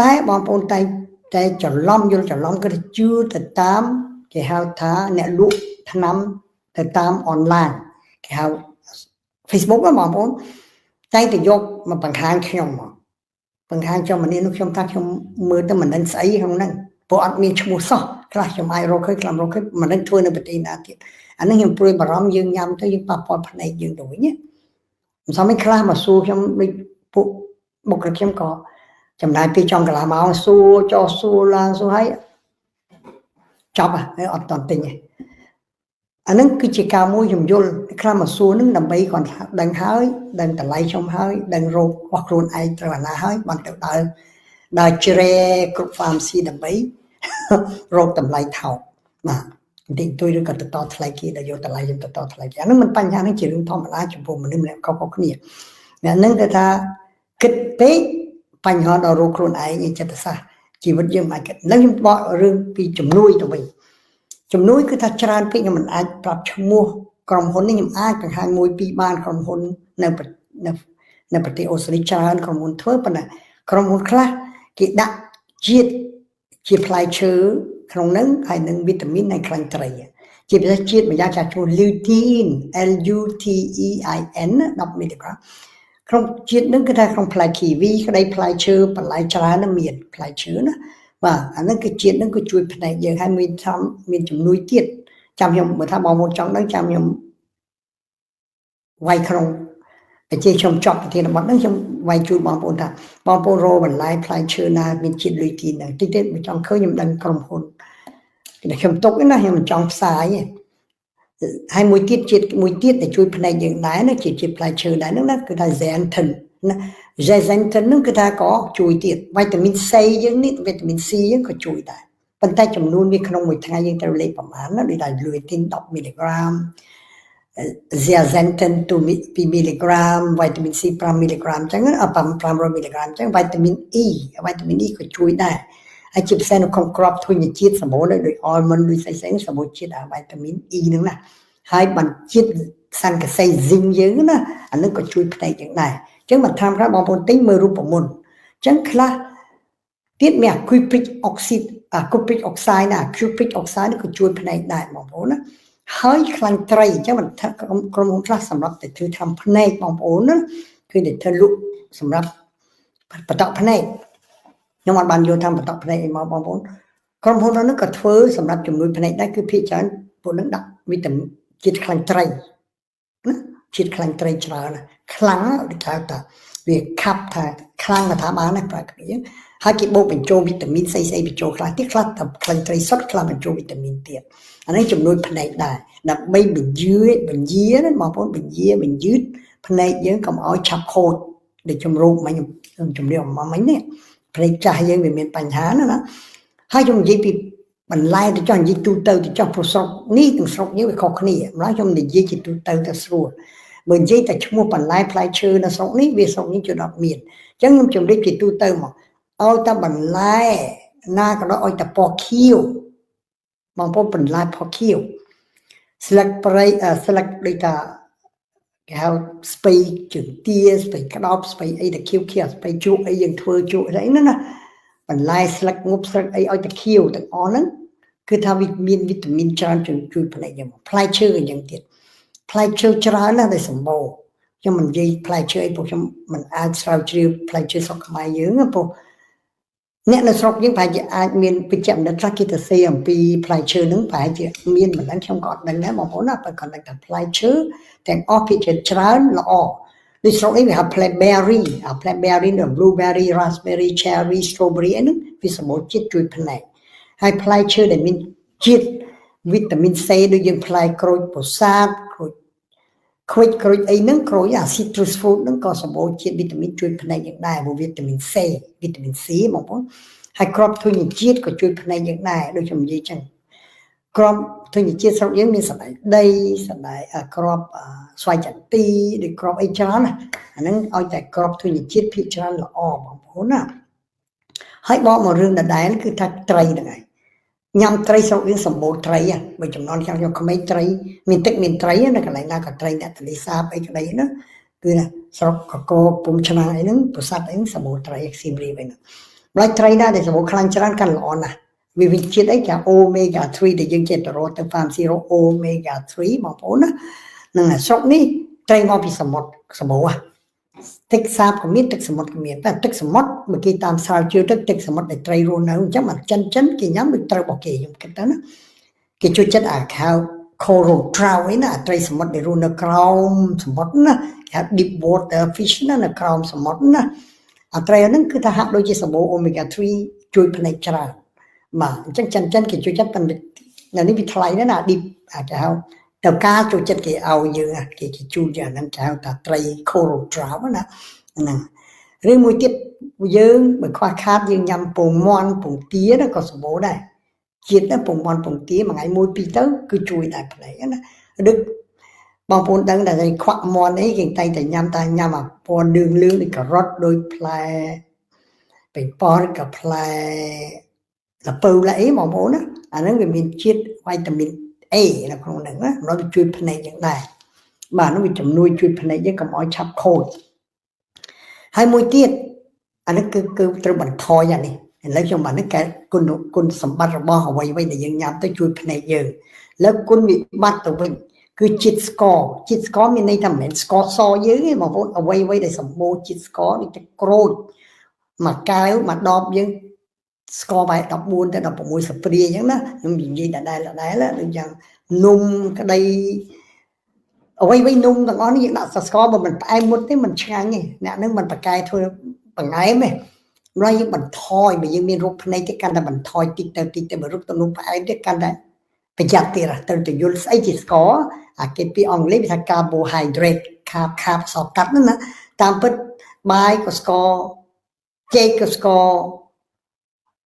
A: តែបងប្អូនតែច្រឡំយល់ច្រឡំគឺជឿទៅតាមគេហៅថាអ្នកលក់ថ្នាំទៅតាមអនឡាញគេហៅ Facebook បងប្អូនតែទៅយកមកបង្ហាញខ្ញុំមកបង្ហាញខ្ញុំម្នាក់នោះខ្ញុំថាខ្ញុំមើលទៅមិនដឹងស្អីក្នុងហ្នឹងព្រោះអត់មានឈ្មោះសោះខ្លះខ្ញុំអាចរកឃើញខ្លះរកឃើញមិនដឹងធ្វើនៅប្រទេសណាទៀតអានេះខ្ញុំព្រួយបារម្ភយើងញ៉ាំទៅយើងប៉ះពាល់ភ្នែកយើងទៅវិញណាមិនសមខ្លះមកសួរខ្ញុំដូចពួកបុគ្គលិកខ្ញុំក៏ចំណាយពេលចំកន្លះម៉ោងសួរចោះសួរឡើងសួរហើយចប់ហើយអត់តន់ទិញទេអានឹងគឺជាការមួយខ្ញុំយល់ខ្លះមកសួរនឹងដើម្បីគាត់ដឹងហើយដឹងតម្លៃខ្ញុំហើយដឹងរោគរបស់ខ្លួនឯងត្រូវអាណាហើយបានទៅដើរជ្រែគ្រប់ pharmacy ដើម្បីរោគតម្លៃថោកបាទបន្តិចតួចឬក៏ទៅតថ្លៃគេដែលយកតម្លៃខ្ញុំទៅតថ្លៃគេអានឹងមិនបញ្ហានឹងជារឿងធម្មតាចំពោះមនុស្សម្នាក់ខុសៗគ្នាអ្នកនឹងគេថាគិតពេកបញ្ហាដល់រោគខ្លួនឯងចិត្តសាស្ត្រជីវិតយើងមិនអាចគិតនឹងខ្ញុំបករឿងពីជំនួយទៅវិញជំនួយគឺថាច្រើនពេកខ្ញុំមិនអាចប្រាប់ឈ្មោះក្រុមហ៊ុននេះខ្ញុំអាចបង្ហាញមួយពីរបានក្រុមហ៊ុននៅប្រទេសអូស្ត្រាលីច្រើនក្រុមហ៊ុនធ្វើប៉ុន្តែក្រុមហ៊ុនខ្លះគេដាក់ជាតិជាផ្លែឈើក្នុងហ្នឹងហើយនឹងវីតាមីននៃខ្លាញ់ត្រីជាពិសេសជាតិម្យ៉ាងចាស់ឈ្មោះ lutein LUTEIN 10 មីលីក្រាមក្នុងជាតិហ្នឹងគឺថាក្នុងផ្លែគីវីក្តីផ្លែឈើបន្លែច្រើនមានផ្លែឈើណាបាទអាហ្នឹងគឺជាតិហ្នឹងគឺជួយផ្នែកយើងហើយមានជំនួយទៀតចាំខ្ញុំបើថាបងប្អូនចង់ដឹងចាំខ្ញុំវាយក្នុងប្រជាខ្ញុំចប់ប្រធានបទហ្នឹងខ្ញុំវាយជួយបងប្អូនថាបងប្អូនរកបន្លែផ្លែឈើណាមានជាតិលុយទីហ្នឹងតិចទៀតមិនចង់ឃើញខ្ញុំដឹងក្រុមហ៊ុនខ្ញុំទុកណាខ្ញុំមិនចង់ផ្សាយទេហើយមួយទៀតជាតិមួយទៀតដែលជួយផ្នែកយើងដែរណាជាផ្លែឈើដែរហ្នឹងណាគឺថា zeaxanthin ណា zeaxanthin ហ្នឹងគឺថាក៏ជួយទៀតវីតាមីន C យើងនេះវីតាមីន C យើងក៏ជួយដែរប៉ុន្តែចំនួនវាក្នុងមួយថ្ងៃយើងត្រូវលេខប្រមាណណាដូចថា lutein 10 មីលីក្រាម zeaxanthin 2 មីលីក្រាមវីតាមីន C 5 មីលីក្រាមអញ្ចឹង500 មីលីក្រាមអញ្ចឹងវីតាមីន E ក៏ជួយដែរហើយជាពិសេសនៅក្នុងក្របធញ្ញជាតិសម្បូរដូច almond ដូចផ្សេងៗសម្បូរជាតិវីតាមីន E ហ្នឹងណាហើយបញ្ជាតិសង្កសី zinc យើងណាអានឹងក៏ជួយផ្នែកយើងដែរអញ្ចឹងបន្ថែមខ្លះបងប្អូនទិញមើលរូបមន្តអញ្ចឹងខ្លះទៀតមាន cupric oxide ណា cupric oxide នេះក៏ជួយផ្នែកដែរបងប្អូនណាហើយខ្លាញ់ត្រីអញ្ចឹងមិនថាក្រុមហ៊ុនខ្លះសម្រាប់តែធ្វើធ្វើភ្នែកបងប្អូនណាគឺតែធ្វើលក់សម្រាប់បតក់ភ្នែកខ្ញុំអត់បានយកតាមបតក់ភ្នែកអីមកបងប្អូនក្រុមហ៊ុននោះក៏ធ្វើសម្រាប់ជំនួយភ្នែកដែរគឺភាគច្រើនពួកនឹងដាក់វីតាមីនជាតិខ្លាញ់ត្រីណាជាតិខ្លាញ់ត្រីច្រើនខ្លាំងដូចថាវាខាប់ថាខ្លាំងថាបានណាប្រាក់គ្នាហើយគេបូកបញ្ចូលវីតាមីនស្អីបញ្ចូលខ្លះទៀតខ្លះតែខ្លាញ់ត្រីសុទ្ធខ្លះបញ្ចូលវីតាមីនទៀតអានេះជំនួយភ្នែកដែរដើម្បីបញ្យាណាបងប្អូនបញ្យឺតភ្នែកយើងកុំឲ្យឆាប់ខូចដូចជំរោគមិញខ្ញុំជំរាបមកមិញនេះភ្នែកចាស់យើងវាមានបញ្ហាណាហើយខ្ញុំនិយាយពីបន្លែទៅចង់និយាយទូទៅចង់ប្រស្រុកនេះទាំងស្រុកនេះវាខុសគ្នាម្ល៉េះខ្ញុំនិយាយជាទូទៅទៅស្រួលបើនិយាយតែឈ្មោះបន្លែផ្លែឈើនៅស្រុកនេះវាស្រុកនេះជួយអត់មានអញ្ចឹងខ្ញុំជម្រាបជាទូទៅមកឲ្យតែបន្លែណាក៏ដោយឲ្យតែពណ៌ខៀវបងប្អូនបន្លែពណ៌ខៀវស្លឹកព្រៃស្លឹកដូចថា cao space chừng tia space cắt off space ấy là kêu kia space chuột ấy dừng thưa chuột đấy nó bản lai slack ngục slack ấy ta kêu ta on nó cứ thao vitamin tràn chừng chui phần này nhưng play chơiอย่างtiệt play chơi tràn là để sủng bầu cho mình gì play chơi bộ cho mình ăn sao chơi play chơi sọc mai dữ á bộ nè là sọc những phải chỉ ăn miên bị chậm đã chắc kita xem pi play chơi nướng phải chỉ miên mình đang trong gọt mình nè mà muốn là phải còn là play chơiแต่ออฟฟิศtràn làอในสองนี้มีblackberry หรือ blueberry raspberry cherry strawberry อันนั้นวิสมองจิตจุยพนัยให้พลายเชื่อได้มีจิตวิตามินซีโดยยังพลายโครยโพแซดโครยไอ้นั่งโครยซิตรัสฟรุตนั่งก็สมองจิตวิตามินจุยพนัยอย่างได้บุวิตามินซีมองว่าให้ครอบทุนจิตก็จุยพนัยอย่างได้โดยชมยี่จังครอบทุนจิตสองยังมีสลายได้สลายครอบสวายจันตีหรือครอบไอ้จานอันนั้นเอาแต่ครอบทุนจิตพิจารณาละออบางคนน่ะให้บอกมาเรื่องใดๆนั่นคือทักไตรยังไงยำไตรสองยังสมบูรณ์ไตรอ่ะไม่จำนวนอย่างเขาไม่ไตรมีเทคนิคไตรนั่นก็ไหนน่ากับไตรเนี่ยทะเลสาบไอ้ก็ได้นะคือนะสระก็ปุ่มชนะไอ้นั่นปุษย์ไอ้นั่นสมบูรณ์ไตรซิมรีไปนะไล่ไตรได้แต่สมบูรณ์คลังจานกันร้อนนะวิวิจิตไอ้จากโอเมก้า3เดี๋ยวยังเจ็ดรถแต่ฟาร์มซีโร่โอเมก้า3มาพูดนะนั่นแหละสองนี้ไตรมาพิสมบูรณ์ตึกสาบก็มีตึกสมุดก็มีแต่ตึกสมุดเมื่อกี้ตามสาวเชื่อตึกสมุดในไตรรูนนะจังมันจันกี่ย้ำเป็นไตรบอกเกี่ยมกันนะกี่ชุดจัดข่าวโคโรทราวินะไตรสมุดในรูนนะคราวสมุดนะแค่ดิบวอเตอร์ฟิชนะคราวสมุดนะไตรนั้นคือถ้าหากโดยจะสมบูรณ์โอเมก้า3ช่วยผลิตจรามาจันกี่ชุดจัดเป็นในนี้วิทยาลัยนั่นนะดิบอาจจะเอาแต่การจุดจัดกี่เอาเยอะกี่จุดอย่างนั้นจะเอาแต่ไตรโคโรทราวนะนั่นเรื่องมวยเจ็บเยอะเหมือนควาคาดยังยำปุ่มมอนปุ่มเตี้ยนะก็สมบูรณ์ได้จิตนะปุ่มมอนปุ่มเตี้ยมาไงมวยปีเตอร์คือช่วยได้ผลายนะดึกบางคนตั้งแต่ในควักมอนนี้เก่งใจแต่ยำอ่ะพอดึงเรื่องนี่ก็รถโดยพลายเป็นปอนกับพลายlà bù là ý mong muốn đó anh nói về mình chiết vitamin A là con đừng á nó bị chui phần nàyอย่างไรmà nó bị chậm nuôi chui phần này với cầm ỏi chắp khôi hai môi tiết anh nó cứ từ bằng thoi vậy này lấy cho bạn nó cái con sầm bát rồi bao hồi vậy để dân nhắm tới chui phần này giờแล้วcon bị bắt tụi mình cứ chít score mình này thầm mình score so dưới mà vốn ở quay để sầm mô chít score thì growth mà cái mà đo với score bài đọc buồn để đọc một mùi sập bìa nhá nhưng gì đã đây là được rằng nung cái đây ở quay nung là ngon như là score mà mình ai muốn thế mình chán nhỉ nè nếu mình phải cài thôi bằng ấy mày nói như mình thôi mà nhưng mình rút này cái căn là mình thôi tít mà rút tao nung phải cái căn đấy phải chặt tiền ra từ vô ấy chỉ score cái pi ong lấy thành carbohydrate carb sọ cắt nữa tam bớt bài của score cake của score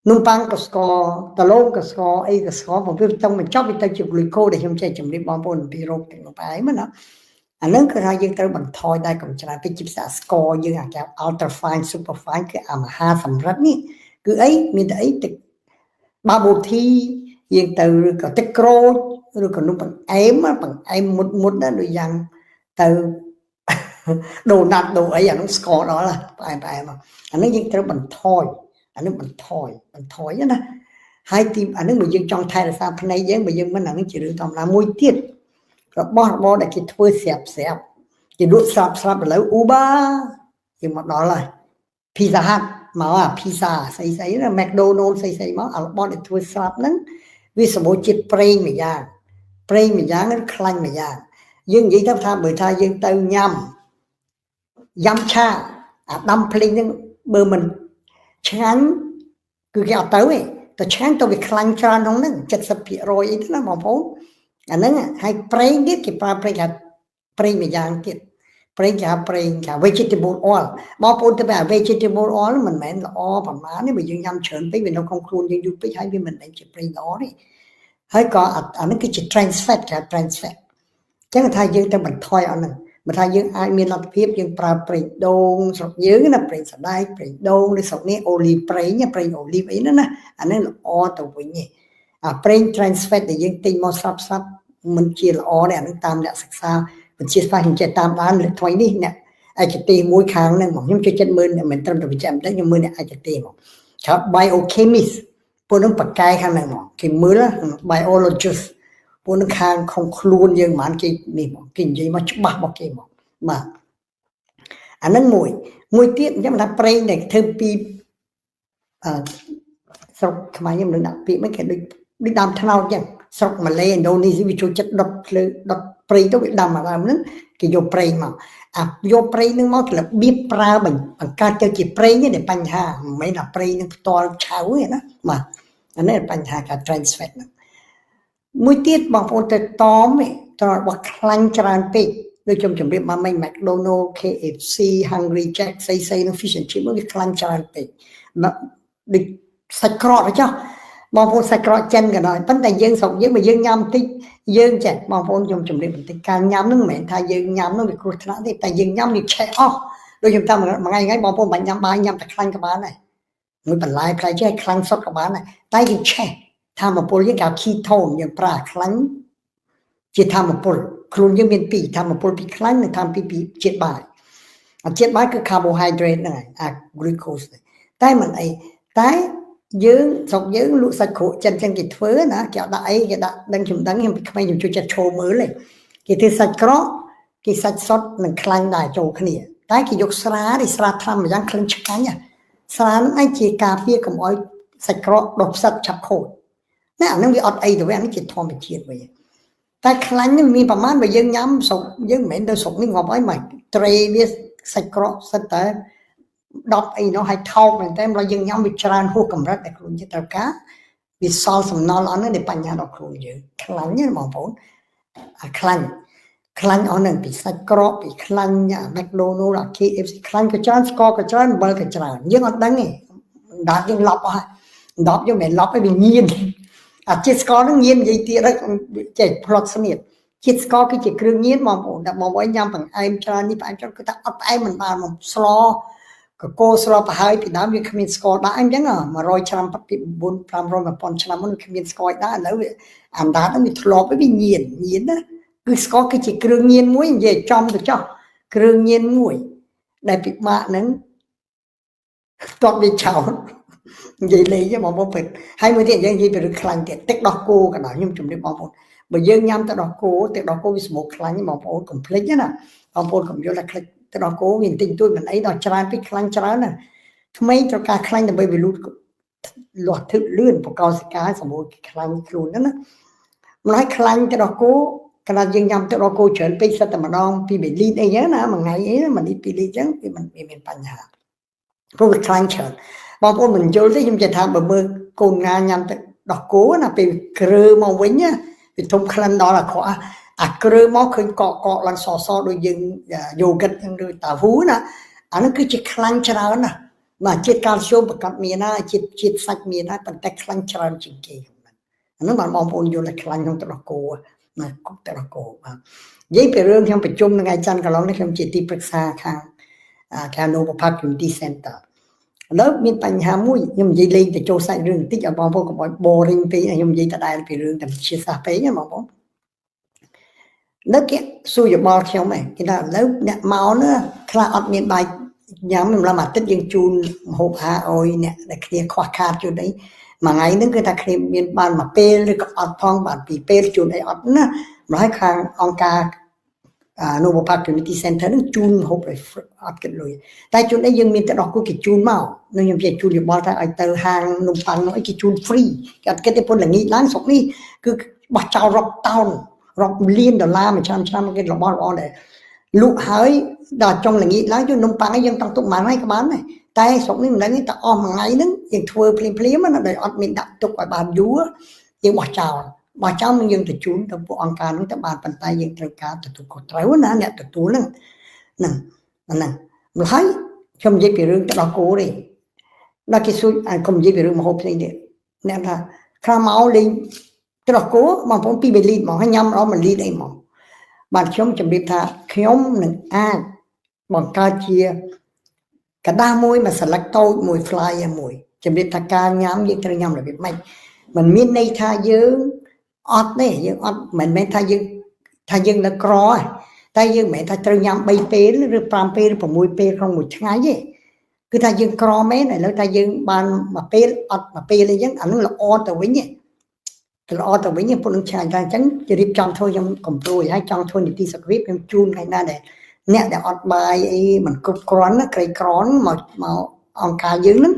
A: nung băng có score, tà lông có score, ấy có score, và phía trong mình chóp đi tới chụp glucose để không chạy chụp đi bom bồn bị rốt cái nó phải mà nó, anh nói cái hai dương tới bằng thoi đây cũng chỉ là cái chip sa score như là cái ultra fine, super fine cái ha sầm rất ní, cứ ấy mình thấy từ ba bộ thi dương từ có tecro rồi còn nung bằng em một đó rồi dần từ đồ nát đồ ấy nó score đó là phải mà, anh nói dương tới bằng thoi anh nói mình thôi á nè hai team anh nói người dân trong thay là sao phần này dân người dân mình là nó chỉ được tầm là môi tiết rồi bo để cái thưa xẹp thì đốt sạp lấy uba thì một đó là pizza hut mà pizza xây là McDonald's xây mà bo để thưa sạp lắm vì số bộ chết prey mà nó khăn mà ra dân vậy thắp tha bởi thay dân tao nhâm cha dumpling bơ mình chán cứ cái tới ấy, tôi chán tôi bị khăn tràn không nè, chất sập bị rồi ấy đó mà phố, anh nói hay prey biết cái prey mà giang kia, prey cả vegetable oil, bao phố tôi bảo vegetable oil mình mến là oil và má nếu mà dương nhâm chớn với mình nó không khuôn nhưng giúp với hai bên mình đánh chỉ prey đó đi, hay có anh nói cái chỉ trans fat, chắc là thay dương trong mình thôi anh này. mà thay dương ai miền Nam phiếp dương pra prey đông sọc dưới là prey sợi đai prey đông để sọc này olive prey nhá prey olive ấy nữa nè anh ấy là o tàu với nhỉ prey trans fat để dương tinh màu sắp mình chia là o để anh tam đã sạch sao ជាស្វែងចេះតាមបានលើថ្មីនេះអ្នកឯកទេសមួយខាងហ្នឹងមកខ្ញុំជួយចិត្តមើលមិនត្រឹមតែវិជ្ជាតែខ្ញុំមើលអ្នកឯកទេសមកថា biochemist ពួកនឹងបកកែខាងហ្នឹងមកគេមើល biologist ពួកនឹងខាងក្នុងខ្លួនយើងមិនគេនេះមកគេនិយាយមកច្បាស់មកគេមកបាទអាហ្នឹងមួយទៀតខ្ញុំថាប្រេងដែលធ្វើពីស្រុកខ្មែរខ្ញុំនឹងដាក់ពាក្យមិនគេដូចដើមថ្នោតចឹងស្រុកម៉ាឡេឥណ្ឌូនេស៊ីវាចូលចិត្តដុតភ្លើងដុតប្រេងទៅវាដាំមកដើមហ្នឹងគេយកប្រេងមកយកប្រេងហ្នឹងមករបៀបប្រើបង្កើតទៅជាប្រេងនេះបញ្ហាមិនមែនថាប្រេងនឹងផ្ទាល់ឆៅទេណាបាទអានេះបញ្ហាការ transfer ហ្នឹងមួយទៀតបងប្អូនទៅតមត្ររបស់ខ្លាញ់ច្រើនពេកដូចខ្ញុំជម្រាបមកមិញ McDonald KFC Hungry Jack ស្អីនឹង Fish and Chip វាខ្លាញ់ច្រើនពេកដូចសាច់ក្រកចុះបងប្អូនសាច់ក្រកចិនក៏ដោយប៉ុន្តែយើងស្រុកយើងបើយើងញ៉ាំតិចយើងចេះបងប្អូនខ្ញុំជម្រាបបន្តិចការញ៉ាំហ្នឹងមិនមែនថាយើងញ៉ាំហ្នឹងវាគ្រោះថ្នាក់ទេតែយើងញ៉ាំវាឆេះអស់ដូចខ្ញុំតាមមួយថ្ងៃបងប្អូនបាញ់ញ៉ាំបាយញ៉ាំតែខ្លាញ់ក៏បានដែរមួយបន្លែផ្លែចេះខ្លាញ់សុទ្ធក៏បានដែរតែយើងឆេះធម្មពលយើងគេ ketone យើងប្រើខ្លាញ់ជាធម្មពលខ្លួនយើងមានពីរធម្មពលពីខ្លាញ់និងធម្មពលពីជាតិបាយជាតិបាយគឺ carbohydrate ហ្នឹងហើយអា glucose តែមិនអីតែយើងស្រុកយើងលក់សាច់គ្រក់ចិនចឹងគេធ្វើណាគេអត់ដាក់អីគេដាក់ដឹងខ្ញុំពីក្មេងខ្ញុំជួយចិត្តឈោមើលគេធ្វើសាច់ក្រកគេសាច់សុទ្ធនិងខ្លាញ់ដែរចូលគ្នាតែគេយកស្រាថ្នាំម្យ៉ាងក្លិនឆ្ងាញ់ស្រាហ្នឹងឯងជាការពារកុំឲ្យសាច់ក្រកដុះផ្សិតឆាប់ខូចណាអាហ្នឹងវាអត់អីទៅវាអានេះជាធម្មជាតិវិញតែខ្លាញ់នេះមានប្រមាណបើយើងញ៉ាំស្រុកយើងមិនមែនទៅស្រុកនេះងាប់អីមកត្រេវាសាច់ក្រកសិតតែ10អីនោះឲ្យថោកមែនតែបើយើងញ៉ាំវាច្រើនហួសកម្រិតដែលខ្លួនយើងត្រូវការវាសល់សំណល់អស់ហ្នឹងនៃបញ្ហាដល់ខ្លួនយើងខ្លាញ់ណាបងប្អូនអាខ្លាញ់អស់ហ្នឹងពីសាច់ក្រកពីខ្លាញ់McDonald KFC ខ្លាញ់ក៏ច្រើនស្ករក៏ច្រើនអំបិលក៏ច្រើនយើងអត់ដឹងទេដាច់យើងឡប់អស់10យើងមិនឡប់ទេវាញៀនអាជាតិស្ករហ្នឹងញៀននិយាយទៀតហើយចេះផ្លត់ស្នៀតជាតិស្ករគឺជាគ្រឿងញៀនបងប្អូនតែបងប្អូនញ៉ាំបង្អែមច្រើននេះផ្អែមច្រើនគឺថាអត់ផ្អែមមិនបានមកស្លកកូរស្លប្រហើយពីដើមវាគ្មានស្ករដាក់អញ្ចឹង100ឆ្នាំពី4 500 1000ឆ្នាំមុនវាគ្មានស្ករដាក់ឥឡូវវាអាដាតហ្នឹងវាធ្លាប់វាញៀនណាគឺស្ករគឺជាគ្រឿងញៀនមួយនិយាយចំទៅចោះគ្រឿងញៀនមួយដែលពិបាកហ្នឹងតបវាចោលនិយាយលេងបងប្អូនពេតហើយមួយទៀតយើងនិយាយពីរឿងខ្លាញ់ទៀតទឹកដោះគោក៏ដោយខ្ញុំជម្រាបបងប្អូនបើយើងញ៉ាំទឹកដោះគោវាសម្បូរខ្លាញ់បងប្អូនកុំភ្លេចណាបងប្អូនកុំយល់ថាខ្លាញ់ទឹកដោះគោវាបន្តិចតួចមិនអីដល់ច្រើនពេកខ្លាញ់ច្រើនណាថ្មីត្រូវការខ្លាញ់ដើម្បីវាលូតលាស់ធឹកលឿនបកោសិកាសម្បូរខ្លាញ់ខ្លួនហ្នឹងណាម្ល៉េះខ្លាញ់ទឹកដោះគោកាលយើងញ៉ាំទឹកដោះគោច្រើនពេកសិតតែម្ដង2 លីត្រអីចឹងណាមួយថ្ងៃអី1 លីត្រ 2 លីត្រចឹងវាមិនមានបញ្ហាព្រោះវាខ្លាញ់ច្រើនបងប្អូនមិនយល់ទេខ្ញុំចេះថាបើមើលកូនងាញ៉ាំទឹកដោះគោណាពេលគ្រើមកវិញណាវាធំក្លិនដល់អាក្រក់អាគ្រើមកឃើញកកឡើងសដូចយើងយូហ្គិតហ្នឹងឬតាវូណាអានោះគឺជាខ្លាញ់ច្រើនណាបាទជាតិកាល់ស្យូមប្រកាសមានណាជាតិសាច់មានណាប៉ុន្តែខ្លាញ់ច្រើនជាងគេអានោះបងប្អូនយល់តែខ្លាញ់ក្នុងទឹកដោះគោណាទឹកដោះគោបាទនិយាយពីរឿងខ្ញុំប្រជុំថ្ងៃច័ន្ទកន្លងនេះខ្ញុំជាទីប្រឹក្សាខាងNova Park Community Center ឥឡូវមានបញ្ហាមួយខ្ញុំនិយាយលេងទៅចូលសាច់រឿងបន្តិចឲ្យបងប្អូនកុំឲ្យ boring ពេកខ្ញុំនិយាយដដែលពីរឿងតែវិទ្យាសាស្ត្រពេកណាបងប្អូននៅគេសួរយោបល់ខ្ញុំគេថាឥឡូវអ្នកមកនោះខ្លះអត់មានបាយញ៉ាំម្ល៉េះអាទិត្យយើងជូនម្ហូបអាហារឲ្យអ្នកដែលគ្នាខ្វះខាតជូនអីមួយថ្ងៃហ្នឹងគឺថាគ្នាមានបានមួយពេលឬក៏អត់ផងបានពីរពេលជូនអីអត់ណាម្ល៉េះខាងអង្គការNova Park Community Center នឹងជូនម្ហូបឲ្យអត់គិតលុយតែជូនអីយើងមានទឹកដោះគោគេជូនមកនឹងខ្ញុំជូនយោបល់ថាឲ្យទៅហាងនំប៉័ងនោះអីគេជូន free គេអត់គិតទេពុនល្ងាចឡើងស្រុកនេះគឺបោះចោលរាប់តោនរាប់លានដុល្លារមួយឆ្នាំគេរបស់ល្អដែរលក់ហើយដល់ចុងល្ងាចឡើងយកនំប៉័ងឲ្យយើងតាំងទុកប៉ុន្មានហើយក៏បានដែរតែស្រុកនេះមិនដឹងទេតែអស់មួយថ្ងៃហ្នឹងយើងធ្វើភ្លាមណាដោយអត់មានដាក់ទុកឲ្យបានយូរយើងបោះចោលនឹងយើងទៅជូនទៅពួកអង្គការហ្នឹងទៅបានប៉ុន្តែយើងត្រូវការទទួលខុសត្រូវណាអ្នកទទួលហ្នឹងម្ល៉េះខ្ញុំនិយាយពីរឿងទឹកដោះគោទេដល់គេសួរកុំនិយាយពីរឿងម្ហូបផ្សេងទៀតអ្នកថាខ្លះមកលេងទឹកដោះគោបងប្អូន2 លីត្រមកហើយញ៉ាំដល់1 លីត្រអីមកបាទខ្ញុំជម្រាបថាខ្ញុំនឹងអាចបង្កើតជាกระดาษមួយស្លឹកតូចមួយ flyer មួយជម្រាបថាការញ៉ាំយើងត្រូវញ៉ាំរបៀបម៉េចមិនមានន័យថាយើងអត់ទេយើងអត់មិនមែនថាយើងនៅក្រ តែយើងមិនថាត្រូវញ៉ាំ3ពេលឬ5ពេលឬ6ពេលក្នុងមួយថ្ងៃទេគឺថាយើងក្រមែនឥឡូវថាយើងបានមួយពេលអត់មួយពេលអីចឹងអានោះល្អទៅវិញទេល្អទៅវិញពុទ្ធនឹងឆ្ងាយថាអញ្ចឹងជរៀបចំធ្វើខ្ញុំកំព្រួយហើយចង់ធ្វើនីតិសុខភាពខ្ញុំជូនថ្ងៃណាដែរអ្នកដែលអត់បាយអីមិនគ្រប់គ្រាន់ក្រីក្រមកអង្គការយើងហ្នឹង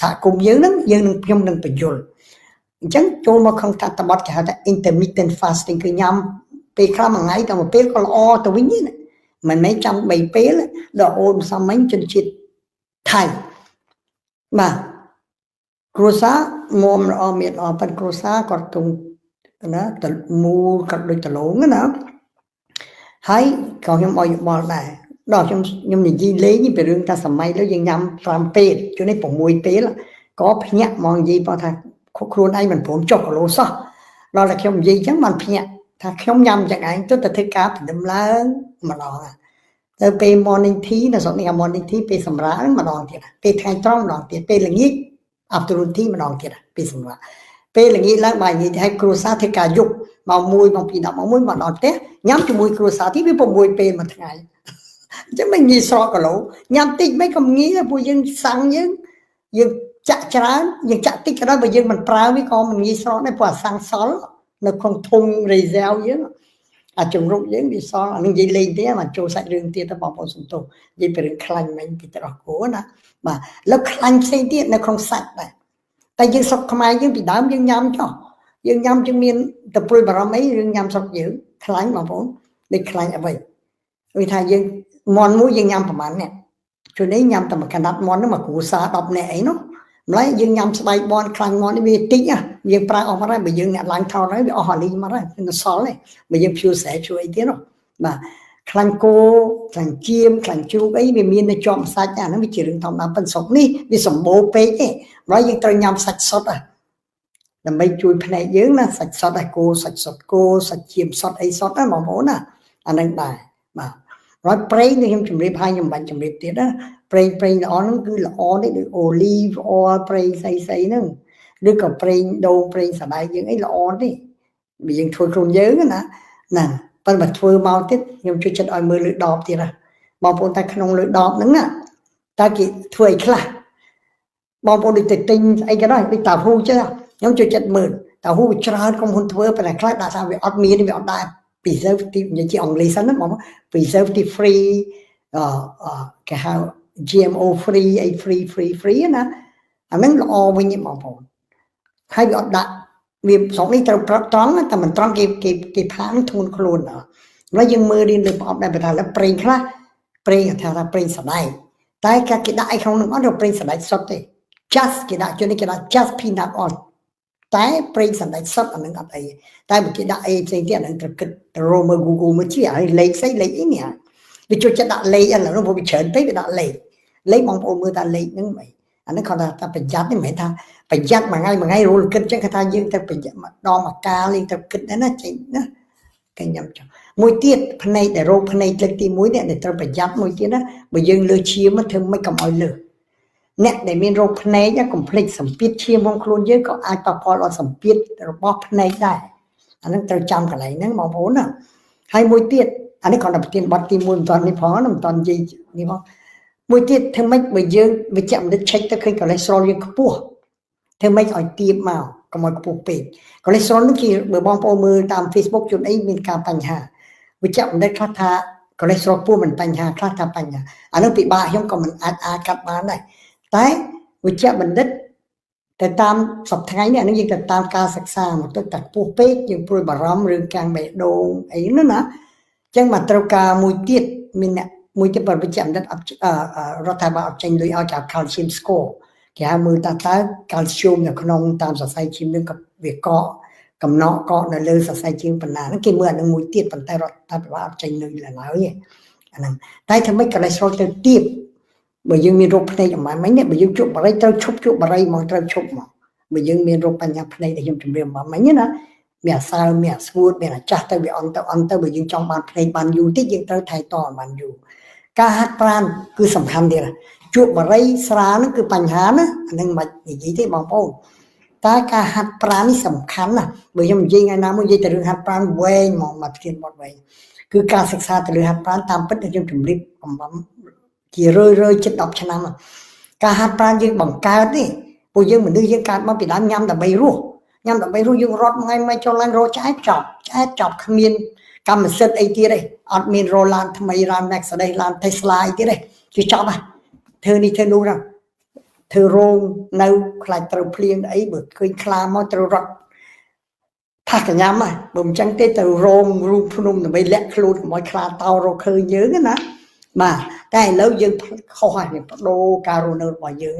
A: សហគមន៍យើងហ្នឹងយើងនឹងខ្ញុំនឹងបញ្យល់អញ្ចឹងចូលមកក្នុងតបត់គេហៅថា intermittent fasting គឺញ៉ាំពេលខ្លះមួយថ្ងៃតែមួយពេលក៏ល្អទៅវិញណាមិនមែនចាំ3ពេលដល់អូនសំមិញជនជាតិថៃបាទគ្រួសារមុំល្អមានល្អប៉ុនគ្រួសារគាត់ទុំណាតមូលគាត់ដូចដលងណាហើយក៏ខ្ញុំឲ្យយោបល់ដែរដល់ខ្ញុំនិយាយលេងពីរឿងថាសម័យលើយើងញ៉ាំ5ពេលជួននេះ6ពេលក៏ភ្ញាក់មកនិយាយบอกថាខ្លួនឯងមិនព្រមចុះគីឡូសោះដល់តែខ្ញុំនិយាយអញ្ចឹងបានភ្ញាក់ថាខ្ញុំញ៉ាំចឹងឯងទៅតែធ្វើការបណ្ដុំឡើងម្ដងទៅពេល morning tea នៅស្រុកនេះ morning tea ពេលសម្រាលម្ដងទៀតពេលថ្ងៃត្រង់ម្ដងទៀតពេលល្ងាច afternoon tea ម្ដងទៀតពេលសម្រាលពេលល្ងាចឡើងបាយនិយាយឲ្យគ្រួសារធ្វើការយប់ម៉ោង1ម៉ោង2 10ម៉ោង1មកដល់ផ្ទះញ៉ាំជាមួយគ្រួសារទីវា6ពេលមួយថ្ងៃអញ្ចឹងមិនងាយស្រកគីឡូញ៉ាំតិចមិនក៏ងាយពួកយើងសាំងយើងចាក់ច្រើនយើងចាក់តិចក៏ដោយបើយើងមិនប្រើវាក៏មិនងាយស្រកដែរព្រោះអាសាំងសល់នៅក្នុងធុង reserve យើងអាចជំរុកយើងវាសល់អានឹងនិយាយលេងទេមកចូលសាច់រឿងទៀតទៅបងប្អូនសំទោសនិយាយពីរឿងខ្លាញ់មិញពីត្រោះគោណាបាទแล้วខ្លាញ់ផ្សេងទៀតនៅក្នុងសាច់ដែរតែយើងស្រុកខ្មែរយើងពីដើមយើងញ៉ាំចុះយើងញ៉ាំយើងមានទៅព្រួយបារម្ភអីរឿងញ៉ាំស្រុកយើងខ្លាញ់បងប្អូនដូចខ្លាញ់អ្វីវាថាយើងមន់មួយយើងញ៉ាំប្រហែលអ្នកជួននេះញ៉ាំតែមួយកណ្ដាប់មន់នោះមកគ្រួសារ10នាក់អីនោះម្ល៉េះយើងញ៉ាំស្បែកបនខ្លាញ់មន់នេះវាតិចយើងប្រើអស់មកហើយបើយើងអ្នកឡើងថតហើយវាអស់អាលីមកហើយវាសល់ទេបើយើងភ្ជួរស្រែជួយអីទៀតនោះបាទខ្លាញ់គោខ្លាញ់ជៀមខ្លាញ់ជ្រូកអីវាមាននៅជាប់សាច់អាហ្នឹងវាជារឿងធម្មតាប៉ុន្តែស្រុកនេះវាសម្បូរពេកទេម្ល៉េះយើងត្រូវញ៉ាំសាច់សុទ្ធដើម្បីជួយភ្នែកយើងណាសាច់សុទ្ធឲ្យគោសាច់សុទ្ធគោសាច់ជៀមសុទ្ធអីសុទ្ធណាបងប្អូនណាអាហ្នឹងដែរបាទហើយប្រេងនេះខ្ញុំជម្រាបឲ្យខ្ញុំបាញ់ជម្រាបទៀតណាប្រេងល្អហ្នឹងគឺល្អនេះដូច olive oil ប្រេងស្អីហ្នឹងឬក៏ប្រេងដូងប្រេងសណ្ដែកយើងអីល្អទេបើយើងធ្វើខ្លួនយើងណាប៉ុន្តែបើធ្វើមកទៀតខ្ញុំជួយចិត្តឲ្យមើលលើដបទៀតណាបងប្អូនតែក្នុងលើដបហ្នឹងតើគេធ្វើអីខ្លះបងប្អូនដូចទៅទិញអីក៏ដោយដូចតាហ៊ូចឹងខ្ញុំជួយចិត្តមើលតាហ៊ូច្រើនក្រុមហ៊ុនធ្វើប៉ុន្តែខ្លះដាក់ថាវាអត់មានវាអត់ដែរ preservative និយាយជាអង់គ្លេសហ្នឹងបង preservative free គេហៅ GMO free អី free ណាអាហ្នឹងល្អវិញបងប្អូនហើយវាអត់ដាក់វាស្រុកនេះត្រូវប្រាប់ត្រង់តែមិនត្រង់គេផានធ្ងន់ខ្លួនហើយយើងមើលរៀនលើប្រអប់ដែរបើថាប្រេងខ្លះប្រេងថាប្រេងសណ្ដែកតែគេដាក់អីក្នុងនោះអត់ប្រេងសណ្ដែកសុទ្ធទេ just គេដាក់ជួយនេះគេដាក់ just peanut oil តែប្រេងសណ្ដែកសុទ្ធអានឹងអត់អីតែបើគេដាក់អីផ្សេងទៀតអានឹងត្រូវគិតទៅរកមើល Google មើលជាហើយលេខស្អីលេខអីនេះវាជួយចិត្តដាក់លេខឥឡូវនោះវាច្រើនពេកវាដាក់លេខបងប្អូនមើលថាលេខហ្នឹងមិនអានឹងគាត់ថាប្រយ័ត្នមិនមែនថាប្រយ័ត្នមួយថ្ងៃរੂលគិតចឹងគាត់ថាយើងទៅប្រយ័ត្នម្ដងមួយកាលយើងទៅគិតដែរណាចេញណាគេញ៉ាំចុះមួយទៀតភ្នែកដែលរោគភ្នែកលើកទី1នេះដែលត្រូវប្រយ័ត្នមួយទៀតណាបើយើងលើឈាមធ្វើមិនកុំឲ្យលើអ្នកដែលមានរោគភ្នែកកុំភ្លេចសម្ពាធឈាមក្នុងខ្លួនយើងក៏អាចប៉ះពាល់ដល់សម្ពាធរបស់ភ្នែកដែរអានឹងត្រូវចាំកន្លែងហ្នឹងបងប្អូនណាហើយមួយទៀតអានេះគ្រាន់តែប្រធានបទទី1មិនតាន់នេះផងមិនតាន់និយាយនេះផងមួយទៀតធ្វើម៉េចបើយើងវិជ្ជបណ្ឌិតឆែកទៅឃើញកូលេស្តេរ៉ុលយើងខ្ពស់ធ្វើម៉េចឲ្យទាបមកកុំឲ្យខ្ពស់ពេកកូលេស្តេរ៉ុលនេះគឺបើបងប្អូនមើលតាម Facebook ជួនអីមានការបញ្ហាវិជ្ជបណ្ឌិតខ្លះថាកូលេស្តេរ៉ុលខ្ពស់មិនបញ្ហាខ្លះថាបញ្ហាអានោះពិបាកខ្ញុំក៏មិនអាចកាត់បានដែរតែវិជ្ជបណ្ឌិតតែតាមសប្តាហ៍ថ្ងៃនេះអានេះយើងទៅតាមការសិក្សាមកទៅតែខ្ពស់ពេកយើងព្រួយបារម្ភរឿងកាំងបេះដូងអីនោះណាអញ្ចឹងមកត្រូវការមួយទៀតមានអ្នកមួយទៀតវិជ្ជបណ្ឌិតរដ្ឋាភិបាលអត់ចេញលុយឲ្យគេ calcium score គេហៅមើលតើcalcium នៅក្នុងតាមសរសៃឈាមនឹងវាកកកំណកកនៅលើសរសៃឈាមប៉ុណ្ណាហ្នឹងគេមើលអានឹងមួយទៀតប៉ុន្តែរដ្ឋាភិបាលអត់ចេញលុយឡើយអាហ្នឹងតែធ្វើម៉េច cholesterol ទៅទាបបើយើងមានរោគភ្នែកអំម៉េចនេះបើយើងជក់បារីត្រូវឈប់ជក់បារីមកត្រូវឈប់មកបើយើងមានរោគបញ្ហាភ្នែកដែលខ្ញុំជម្រាបអំម៉េចណាមានអាសើមានអាស្ងួតមានអាចាស់ទៅវាអន់ទៅបើយើងចង់បានភ្នែកបានយូរតិចយើងត្រូវថែទាំបានយូរការហាត់ប្រាណគឺសំខាន់ទៀតជក់បារីស្រាលហ្នឹងគឺបញ្ហាណាអានឹងមិននិយាយទេបងប្អូនតែការហាត់ប្រាណនេះសំខាន់ណាបើខ្ញុំនិយាយថ្ងៃណាមួយនិយាយតែរឿងហាត់ប្រាណវែងមកប្រធានបទវែង คือการศึกษาแต่เรื่องหัดปราณตามพิษยังจุ่มริบกี่rơi chất đọc cho nămการหัดปราณยังบังการนี่ปุยังเหมือนยังการมาปิดน้ำยำแต่ใบรู้ยำแต่ใบรู้ยังรอดไงไม่จนลันโรใช้จอบขมิ้นกำมันเสร็จไอ้ที่เลยอัดมีนโรลานทำไมรานแม็กซ์ได้ลานเทสลาที่เลยจะจอบอ่ะเธอนี่เธอรู้นะเธอโรงในใครตระเพลียงไอ้เบิกเคยคลามอตระรถถ้ากันยำอ่ะผมจังเตตระโรงรูพนุ่มแต่ใบเล็กครูมอยคลาเตาเราเคยเยอะกันนะมาได้แล้วยังเข้าหาเนี่ยโลการุณบ่อยเยอะ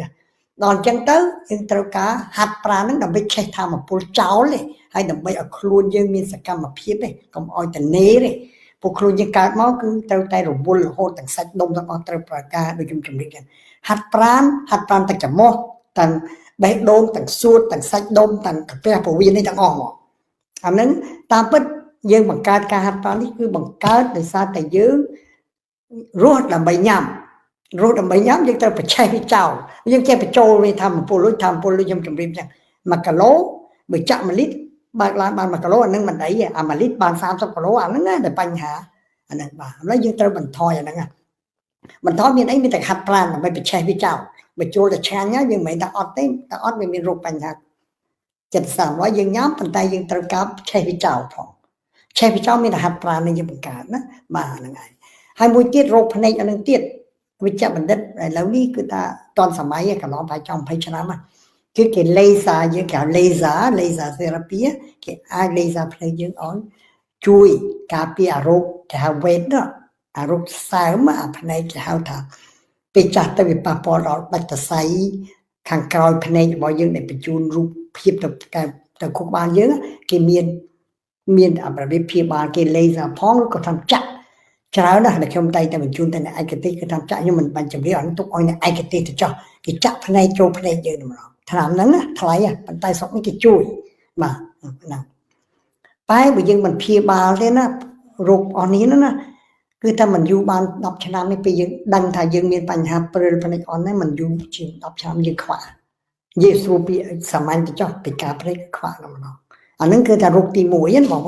A: นอนจังเต้ยังตระกาหัดปลานั้นดับไปใช้ทำมาปูเจ้าเลยให้ดับไปเอาครูยังมีสกัมมาเพียบเลยก็เอาแต่เน่เลยพวกครูยังการเมาคือเต้าไตหลงบุญโหต่างสัตว์ดมต่างอตระประกาโดยจุ่มเรียกันหัดปลาต่างจะมอต่างใบโดมต่างสูดต่างสัตว์ดมต่างกาแฟผวีนี่ต่างอ่ออันนั้นตามปิดยังบังการหัดปลานี่คือบังการโดยซาแต่ยืงรู้ดับใบยำรู้ดับใบยำยังเต้าไปใช้ให้เจ้ายังแค่ไปโจเลยทำปูรุ่ยจุ่มเรียกันมากะโลไปจับมาลิดบางร้านบางมากะโลอันนั้นมันได้อะมาลิดบาง30กะโลอันนั้นแต่ปัญหาอันนั้นบ้าแล้วยังเต้าบันทอยอันนั้นบันทอยมีไอ้มีแต่หัดปลาไม่ไปใช้ให้เจ้าไปโจแต่แชร์เนี้ยยังไม่ได้ออดเต้แต่ออดไม่มีโรคปัญหา700ยังย้ำปันใจยังตระกับใช้ให้เจ้าพอใช้ให้เจ้ามีแต่หัดปลาในยังเป็นการนะมาอะไรไงให้มวยเตี้ยโรคภายในอันนึงเตี้ยวิจัยบัณฑิตแล้วนี่คือตอนสมัยกับน้องไปจอมไปชนะมาคือเกี่ยเลเซอร์ยังเกี่ยวเลเซอร์เทอราปีเกี่ยวเลเซอร์เพลย์ยังอ่อนช่วยการเปลี่ยนโรคแก่เวทเนาะโรคสายมาภายในแก่เขาทำไปจัดตัววิปปอร์บัตรไซข้างกลอยภายในบ่ยังในปัจจุบันรูปเพียบแต่คุกบาลเยอะเกี่ยมีนอะไรแบบเพียบบาลเกี่ยเลเซอร์พ้องก็ทำจัดcháo đó là trong tay ta mình chun tay này ai cái cái tham chạy nhưng mình bàn chấm riêng tụi oi này ai cái cho cái chắp phần này trâu phần này giờ mà làm nắng á thay à bàn tay sọc cái chui mà nàoไปbây giờ mình phi ba thế na rụp onนี้นะคือถ้ามันอยู่บ้านดับชนะไม่ไปยังดังถ้ายังมีปัญหาเปลือยภายในออนนั้นมันอยู่จริงดับชนะยังขวาเยซูปีสมัยที่เจ้าไปกาไปขวาแล้วมันอันนั้นคือถ้ารุกตีหมูยันบอก